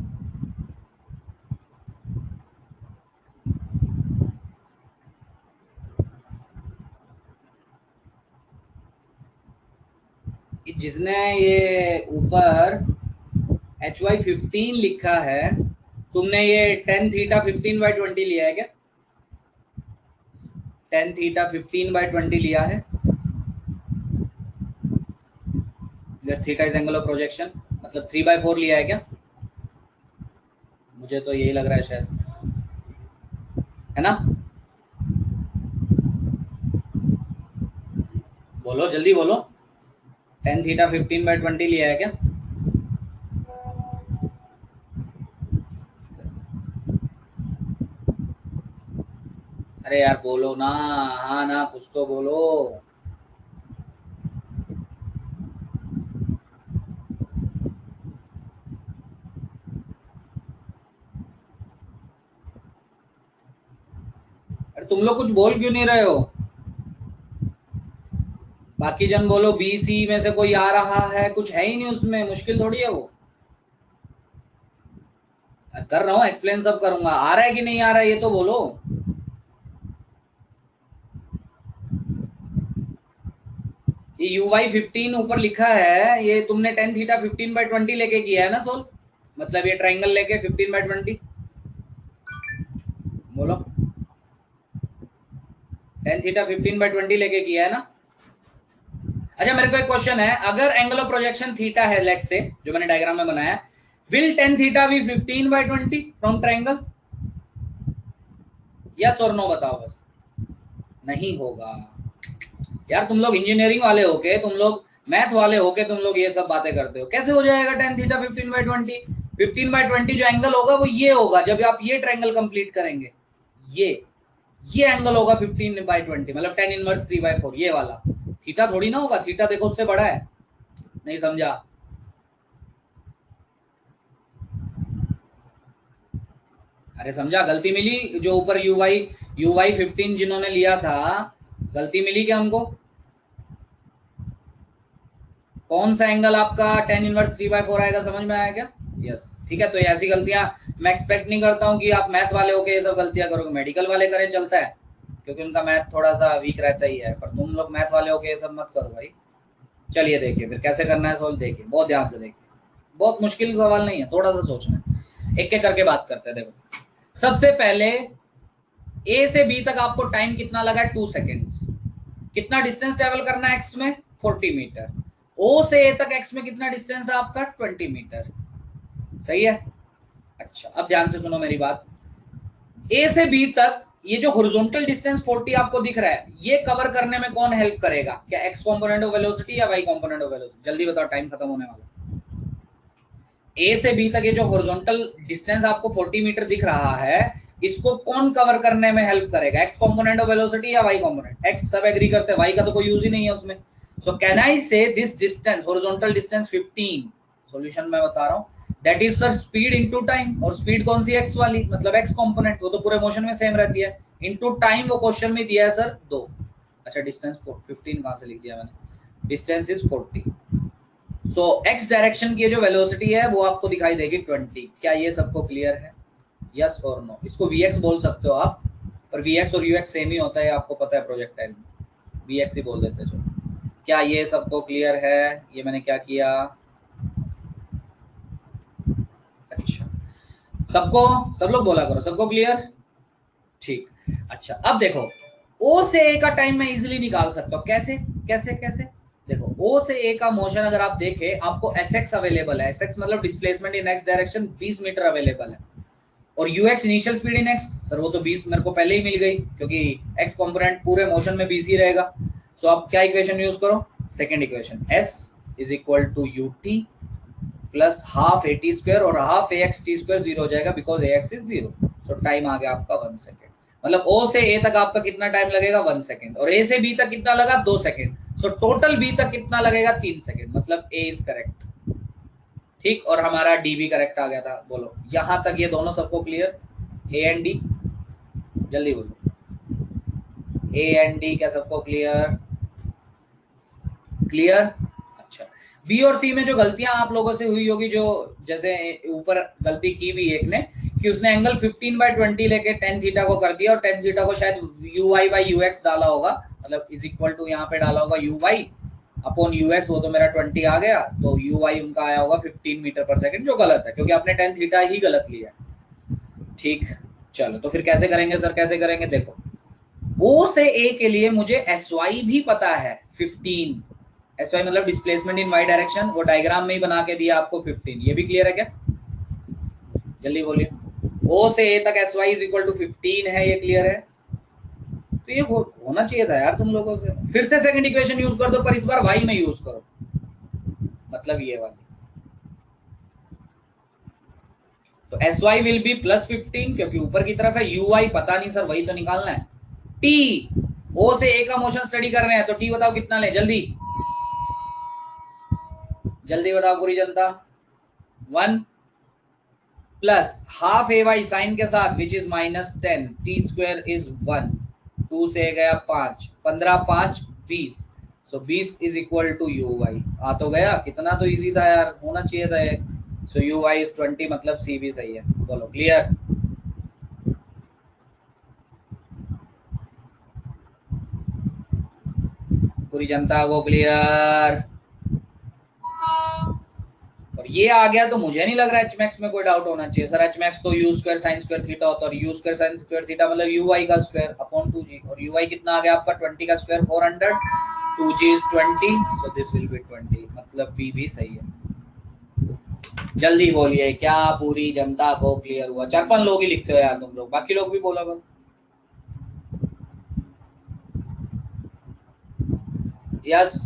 S1: जिसने ये ऊपर एच वाई 15 लिखा है, तुमने ये 10 थीटा 15/20 लिया है क्या? 10 थीटा 15/20 लिया है। इधर theta is angle of projection, मतलब 3/4 लिया है क्या? मुझे तो यही लग रहा है शायद, है ना। बोलो जल्दी बोलो, tan थीटा 15/20 लिया है क्या? अरे यार बोलो ना, हाँ ना, कुछ तो बोलो। अरे तुम लोग कुछ बोल क्यों नहीं रहे हो? बाकी जन बोलो, बी सी में से कोई आ रहा है, कुछ है ही नहीं उसमें, मुश्किल थोड़ी है वो। कर रहा हूँ, एक्सप्लेन सब करूंगा, आ रहा है कि नहीं आ रहा है ये तो बोलो। ये uy15 ऊपर लिखा है, ये तुमने tan थीटा 15/20 लेके किया है ना सोल्व, मतलब ये ट्राइंगल लेके 15/20, बोलो tan थीटा 15/20 लेके किया है ना। अच्छा मेरे को एक क्वेश्चन है, अगर एंगल ऑफ प्रोजेक्शन थीटा है लेट्स से, जो मैंने डायग्राम में बनाया, will tan theta be 15/20 from triangle? Yes और नो बताओ बस। नहीं होगा यार, तुम लोग इंजीनियरिंग वाले होके, तुम लोग मैथ वाले होके, तुम लोग ये सब बातें करते हो, कैसे हो जाएगा tan थीटा 15/20? 15/20 जो एंगल होगा वो ये होगा जब आप ये ट्रायंगल कंप्लीट करेंगे, ये एंगल होगा 15/20, मतलब tan इनवर्स 3/4, ये वाला थीटा थोड़ी ना होगा, थीटा देखो उससे बड़ा है। नहीं समझा? अरे समझा, गलती मिली जो ऊपर uy 15 जिन्होंने लिया था, गलती मिली क्या हमको? कौन सा एंगल आपका tan इनवर्स 3/4 आएगा, समझ में आया क्या? यस ठीक है, तो ऐसी गलतियां मैं एक्सपेक्ट नहीं करता हूं कि आप मैथ वाले होके ये सब गलतियां करोगे, मेडिकल वाले करें चलता है क्योंकि उनका मैथ थोड़ा सा वीक रहता ही है, पर तुम लोग मैथ वाले होके ये सब मत करो भाई। चलिए देखिए फिर कैसे करना है सॉल्व, देखिए बहुत ध्यान से देखिए, बहुत मुश्किल सवाल नहीं है, थोड़ा सा सोचना है, एक एक करके बात करते हैं। देखो सबसे पहले ए से बी तक आपको टाइम कितना लगा है? 2 सेकेंड्स। कितना डिस्टेंस ट्रेवल करना है एक्स में? 40 मीटर। ओ से ए तक एक्स में कितना डिस्टेंस है आपका? 20 मीटर। सही है। अच्छा अब ध्यान से सुनो मेरी बात, ए से बी तक ये जो हॉरिजॉन्टल डिस्टेंस 40 आपको दिख रहा है, ये कवर करने में कौन हेल्प करेगा? क्या एक्स कंपोनेंट ऑफ वेलोसिटी या वाई कंपोनेंट ऑफ वेलोसिटी? जल्दी बताओ, टाइम खत्म होने वाला। ए से बी तक ये जो हॉरिजॉन्टल डिस्टेंस आपको 40 मीटर दिख रहा है, इसको कौन कवर करने में हेल्प करेगा? एक्स कंपोनेंट ऑफ वेलोसिटी या वाई कंपोनेंट? एक्स सब एग्री करते हैं, वाई का तो कोई यूज ही नहीं है उसमें। सो कैन आई से this distance, horizontal distance 15, solution मैं बता रहा हूं, that is sir speed into time, और स्पीड कौन सी? एक्स वाली, मतलब एक्स कंपोनेंट, वो तो पूरे मोशन में सेम रहती है, इनटू टाइम वो क्वेश्चन में दिया है सर 2। अच्छा डिस्टेंस 15 कहां से लिख दिया मैंने, distance is 40। So x direction की जो वेलोसिटी है वो आपको दिखाई देगी 20। क्या ये सबको क्लियर है? यस और नो? इसको वीएक्स बोल सकते हो आप, पर वीएक्स और यूएक्स सेम ही होता है, आपको पता है प्रोजेक्टाइल में, वीएक्स ही बोल देते हैं। क्या ये सबको क्लियर है? ये मैंने क्या किया? अच्छा सबको, सब लोग बोला करो सबको क्लियर, ठीक। अच्छा अब देखो, ओ से ए का टाइम मैं इजीली निकाल सकता हूँ, कैसे कैसे कैसे? देखो ओ से ए का मोशन अगर आप देखें, आपको एस एक्स अवेलेबल है, एस एक्स मतलब displacement in X direction 20 metre available है, और U X initial speed in X, sir वो तो 20 मेरे को पहले ही मिल गई क्योंकि एक्स कंपोनेंट पूरे मोशन में 20 ही रहेगा। सो आप क्या इक्वेशन यूज करो? Second equation, s is equal to u t plus half a t square, और half a x t square 0 हो जाएगा because a x is 0। So time आ गया आपका 1 सेकेंड, मतलब ओ से ए तक आपका कितना टाइम लगेगा? 1 सेकेंड, और ए से बी तक कितना लगा? 2 सेकेंड। सो टोटल बी तक कितना लगेगा? 3 सेकेंड, मतलब ए इज करेक्ट, ठीक। और हमारा डी भी करेक्ट आ गया था। बोलो यहां तक ये दोनों सबको क्लियर? ए एंड डी, जल्दी बोलो, ए एंड डी क्या सबको क्लियर? क्लियर। अच्छा बी और सी में जो गलतियां आप लोगों से हुई होगी, जो जैसे ऊपर गलती की भी एक ने, कि उसने एंगल 15/20 लेके tan थीटा को कर दिया, और tan थीटा को शायद uy/ux डाला होगा, मतलब इज इक्वल टू यहाँ पे डाला होगा uy अपॉन ux, वो तो मेरा 20 आ गया, तो uy उनका आया होगा 15 मीटर पर सेकंड, जो गलत है क्योंकि आपने tan थीटा ही गलत लिया, ठीक। चलो तो फिर कैसे करेंगे सर, कैसे करेंगे? देखो ओ से ए के लिए मुझे sy भी पता है 15, sy मतलब डिस्प्लेसमेंट इन वाई डायरेक्शन, वो डायग्राम में ही बना के दिया आपको 15, ये भी क्लियर है क्या? जल्दी बोलिए, ओ से ए तक sy इज इक्वल टू 15 है, ये क्लियर है? तो ये होना चाहिए था यार तुम लोगों से। फिर से सेकंड इक्वेशन यूज कर दो, पर इस बार y में यूज करो, मतलब ये वाली। तो SY विल बी +15 क्योंकि ऊपर की तरफ है, UI पता नहीं सर, वही तो निकालना है। T, O से A का मोशन स्टडी कर रहे हैं तो T बताओ कितना ले, जल्दी जल्दी बताओ पूरी जनता। 1 प्लस हाफ AY साइन के साथ विच इज -10, T² इज 1, 2 से गया 5, 15 5 20, so 20 is equal to UY। आ तो गया, कितना तो इजी था यार, होना चाहिए था ये। सो UY इज 20, मतलब C भी सही है। बोलो क्लियर। पूरी जनता को क्लियर। और ये आ गया तो मुझे नहीं लग रहा एच मैक्स में कोई डाउट होना चाहिए सर। एच मैक्स तो you square sine square theta होता है, और you square sine square theta मतलब यूआई का स्क्वायर अपॉन 2g, और यूआई कितना आ गया आपका 20 का square 400, 2g is 20, so this will B 20, मतलब बी भी सही है। जल्दी बोलिए, क्या पूरी जनता को क्लियर हुआ? 4-5 लोग ही लिखते हो यार तुम लोग, बाकी लोग भी बोला करो। यस,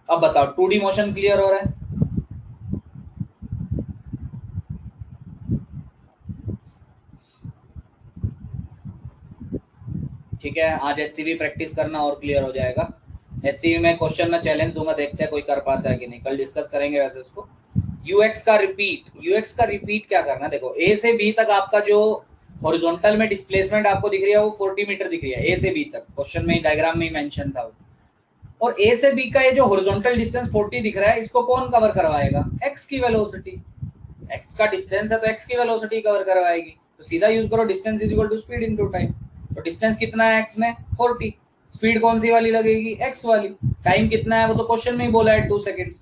S1: अब बताओ 2D मोशन क्लियर हो रहा है? ठीक है, आज एचसीवी प्रैक्टिस करना और क्लियर हो जाएगा। एचसीवी में क्वेश्चन में चैलेंज दूंगा, देखते हैं कोई कर पाता है कि नहीं, कल डिस्कस करेंगे वैसे इसको। यूएक्स का रिपीट क्या करना है, देखो ए से बी तक आपका जो हॉरिजॉन्टल में डिस्प्लेसमेंट आपको दिख रही है वो 40 मीटर दिख रही है, ए से बी तक, क्वेश्चन में डायग्राम में ही मेंशन था वो। और ए से बी का ये जो हॉरिजॉन्टल डिस्टेंस 40 दिख रहा है, इसको कौन कवर करवाएगा? एक्स की वेलोसिटी। एक्स का डिस्टेंस है तो एक्स की वेलोसिटी कवर करवाएगी, तो सीधा यूज करो distance is equal to speed into time. तो डिस्टेंस कितना है एक्स में? 40, स्पीड कौन सी वाली लगेगी? एक्स वाली। टाइम कितना है वो तो क्वेश्चन में ही बोला है 2 सेकंड्स,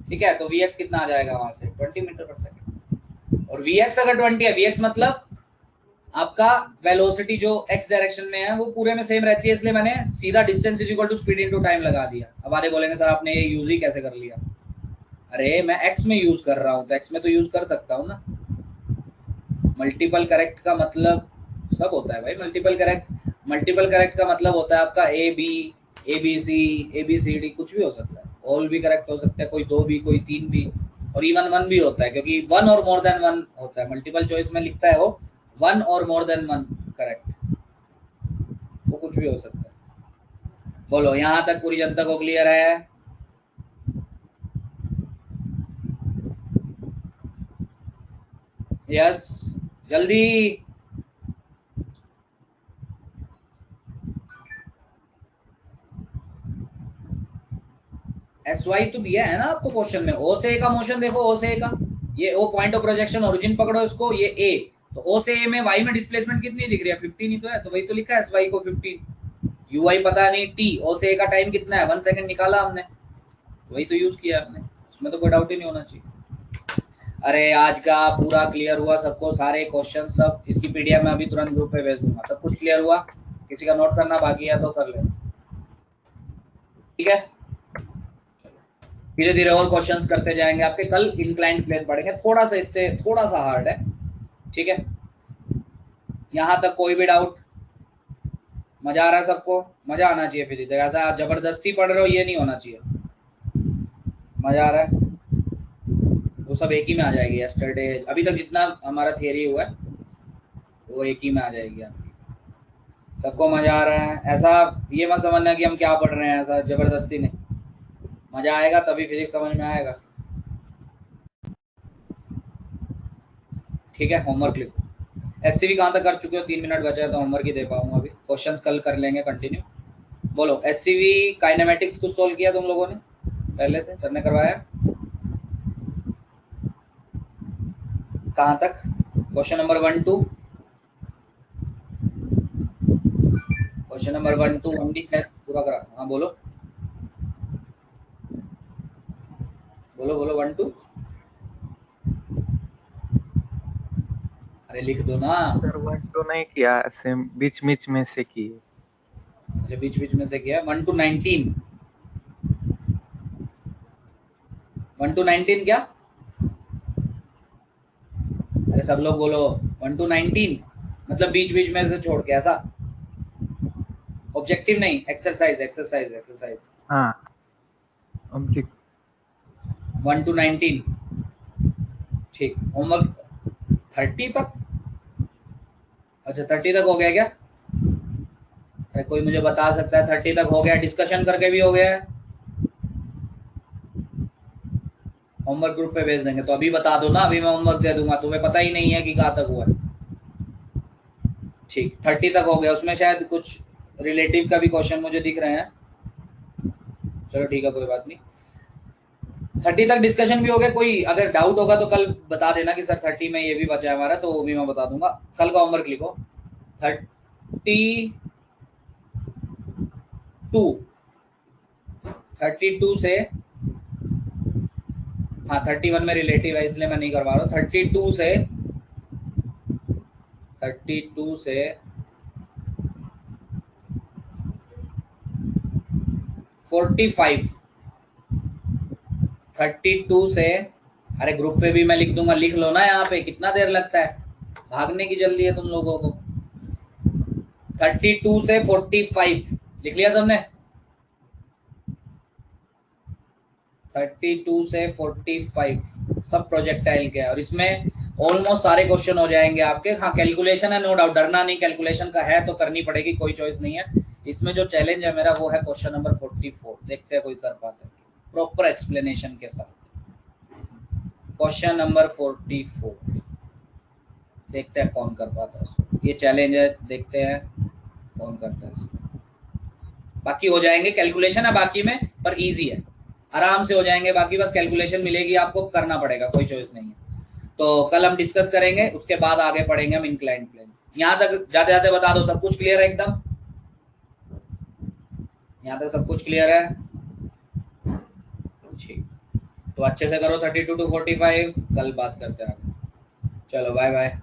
S1: ठीक है, तो vx कितना आ जाएगा वहां से? 20 मीटर पर सेकंड। और vx अगर 20 है, vx मतलब आपका वेलोसिटी जो x डायरेक्शन में है वो पूरे में सेम रहती है, इसलिए मैंने सीधा distance is equal to speed into time लगा दिया। अब आगे बोलेंगे सर आपने ये यूज ही कैसे कर लिया? अरे मैं x में यूज कर रहा हूँ तो x में तो यूज कर सकता हूँ ना। मल्टीपल करेक्ट का मतलब सब होता है भाई, मल्टीपल करेक्ट का मतलब होता है आपका A B, A B C, A B C D, कुछ भी हो सकता है। ऑल भी करेक्ट हो सकता है, कोई 2 भी, कोई 3 भी, और इवन 1 भी होता है, क्योंकि 1 और मोर देन 1 होता है। मल्टीपल चॉइस में लिखता है वो 1 और मोर देन 1 करेक्ट, वो कुछ भी हो सकता है। बोलो यहाँ तक पूरी जनता को क्लियर है? यस, जल्दी। एस वाई तो दिया है ना आपको क्वेश्चन में। ओ से ए का मोशन देखो, ओ से ए का, ये O point of projection origin पकड़ो इसको, ये ए, तो ओ से ए में वाई में डिस्प्लेसमेंट कितनी दिख रही है? 15 ही तो है, तो वही तो लिखा है एस वाई को 15। यू आई पता नहीं, टी ओ से ए का टाइम कितना है? 1 सेकंड निकाला हमने, वही तो यूज किया हमने, उसमें तो कोई डाउट ही नहीं होना चाहिए। अरे आज का पूरा क्लियर हुआ सबको? सारे क्वेश्चन सब इसकी पीडीएफ में अभी तुरंत ग्रुप पे भेज दूंगा। सब कुछ क्लियर हुआ? किसी का नोट करना बाकी है तो कर ले, ठीक है। धीरे धीरे और क्वेश्चंस करते जाएंगे आपके। कल इंक्लाइंड प्लेन पढ़ेंगे, थोड़ा सा इससे थोड़ा सा हार्ड है, ठीक है। यहाँ तक कोई भी डाउट? मजा आ रहा है सबको? मजा आना चाहिए फिजिक्स, ऐसा जबरदस्ती पढ़ रहे हो ये नहीं होना चाहिए। मजा आ रहा है? वो सब एक ही में आ जाएगी। यस्टरडे अभी तक जितना हमारा थियरी हुआ है वो एक ही में आ जाएगी आपकी। सबको मजा आ रहा है? ऐसा ये मत समझना कि हम क्या पढ़ रहे हैं, ऐसा जबरदस्ती नहीं, मजा आएगा तभी फिजिक्स समझ में आएगा, ठीक है। होमवर्क लिखो। एचसीवी कहाँ तक कर चुके हो? 3 मिनट बचा है तो होमवर्क ही दे पाऊंगा अभी, क्वेश्चंस कल कर लेंगे कंटिन्यू। बोलो एचसीवी काइनेमेटिक्स कुछ सोल्व किया तुम लोगों ने पहले से? सर ने करवाया? कहाँ तक? Question number 1 2, question number 1 2 1 D पूरा करा? हाँ बोलो बोलो बोलो 1 2, अरे लिख दो ना।
S2: सर 1 2 नहीं किया, ऐसे बीच बीच में से किए।
S1: अच्छा बीच बीच में से किया। 1 to 19, 1 to 19 क्या? अरे सब लोग बोलो 1 to 19, मतलब बीच बीच में से छोड़ के, ऐसा? ऑब्जेक्टिव नहीं, एक्सरसाइज एक्सरसाइज एक्सरसाइज।
S4: हाँ ऑब्जेक्ट
S1: 1 to 19। ठीक, होमवर्क 30 तक? अच्छा 30 तक हो गया क्या? अरे कोई मुझे बता सकता है 30 तक हो गया? डिस्कशन करके भी हो गया है? होमवर्क ग्रुप पे भेज देंगे तो अभी बता दो ना, अभी मैं होमवर्क दे दूंगा, तुम्हें पता ही नहीं है कि कहाँ तक हुआ है। ठीक 30 तक हो गया, उसमें शायद कुछ रिलेटिव का भी क्वेश्चन मुझे दिख रहे हैं। चलो ठीक है कोई बात नहीं, 30 तक डिस्कशन भी हो गया। कोई अगर डाउट होगा तो कल बता देना कि सर 30 में ये भी बचा है हमारा, तो वो भी मैं बता दूंगा। कल का होमवर्क लिखो 32 से, हाँ 31 में रिलेटिव है इसलिए मैं नहीं करवा रहा हूँ। 32 से 45, 32 से, अरे ग्रुप पे भी मैं लिख दूंगा, लिख लो ना यहाँ पे, कितना देर लगता है, भागने की जल्दी है तुम लोगों को। 32 से 45 लिख लिया सबने? 32 से 45 सब प्रोजेक्टाइल के, और इसमें ऑलमोस्ट सारे क्वेश्चन हो जाएंगे आपके। हाँ कैलकुलेशन है, नो डाउट, डरना नहीं, कैलकुलेशन का है तो करनी पड़ेगी, कोई चॉइस नहीं है इसमें। जो चैलेंज है मेरा वो है क्वेश्चन नंबर 44, देखते हैं कोई कर पाता है प्रॉपर एक्सप्लेनेशन के साथ। क्वेश्चन नंबर 44 देखते हैं कौन कर पाता है उसको, ये चैलेंज है, देखते हैं कौन करता है इसको। बाकी हो जाएंगे, कैलकुलेशन है बाकी में पर इजी है, आराम से हो जाएंगे बाकी, बस कैलकुलेशन मिलेगी आपको, करना पड़ेगा, कोई चॉइस नहीं है। तो कल हम डिस्कस करेंगे, उसके बाद आगे पढ़ेंगे हम इंक्लाइंड प्लेन। यहाँ तक जाते जाते बता दो, सब कुछ क्लियर है एकदम? यहाँ तक सब कुछ क्लियर है? ठीक, तो अच्छे से करो 32 to 45, कल बात करते हैं आगे। चलो बाय बाय।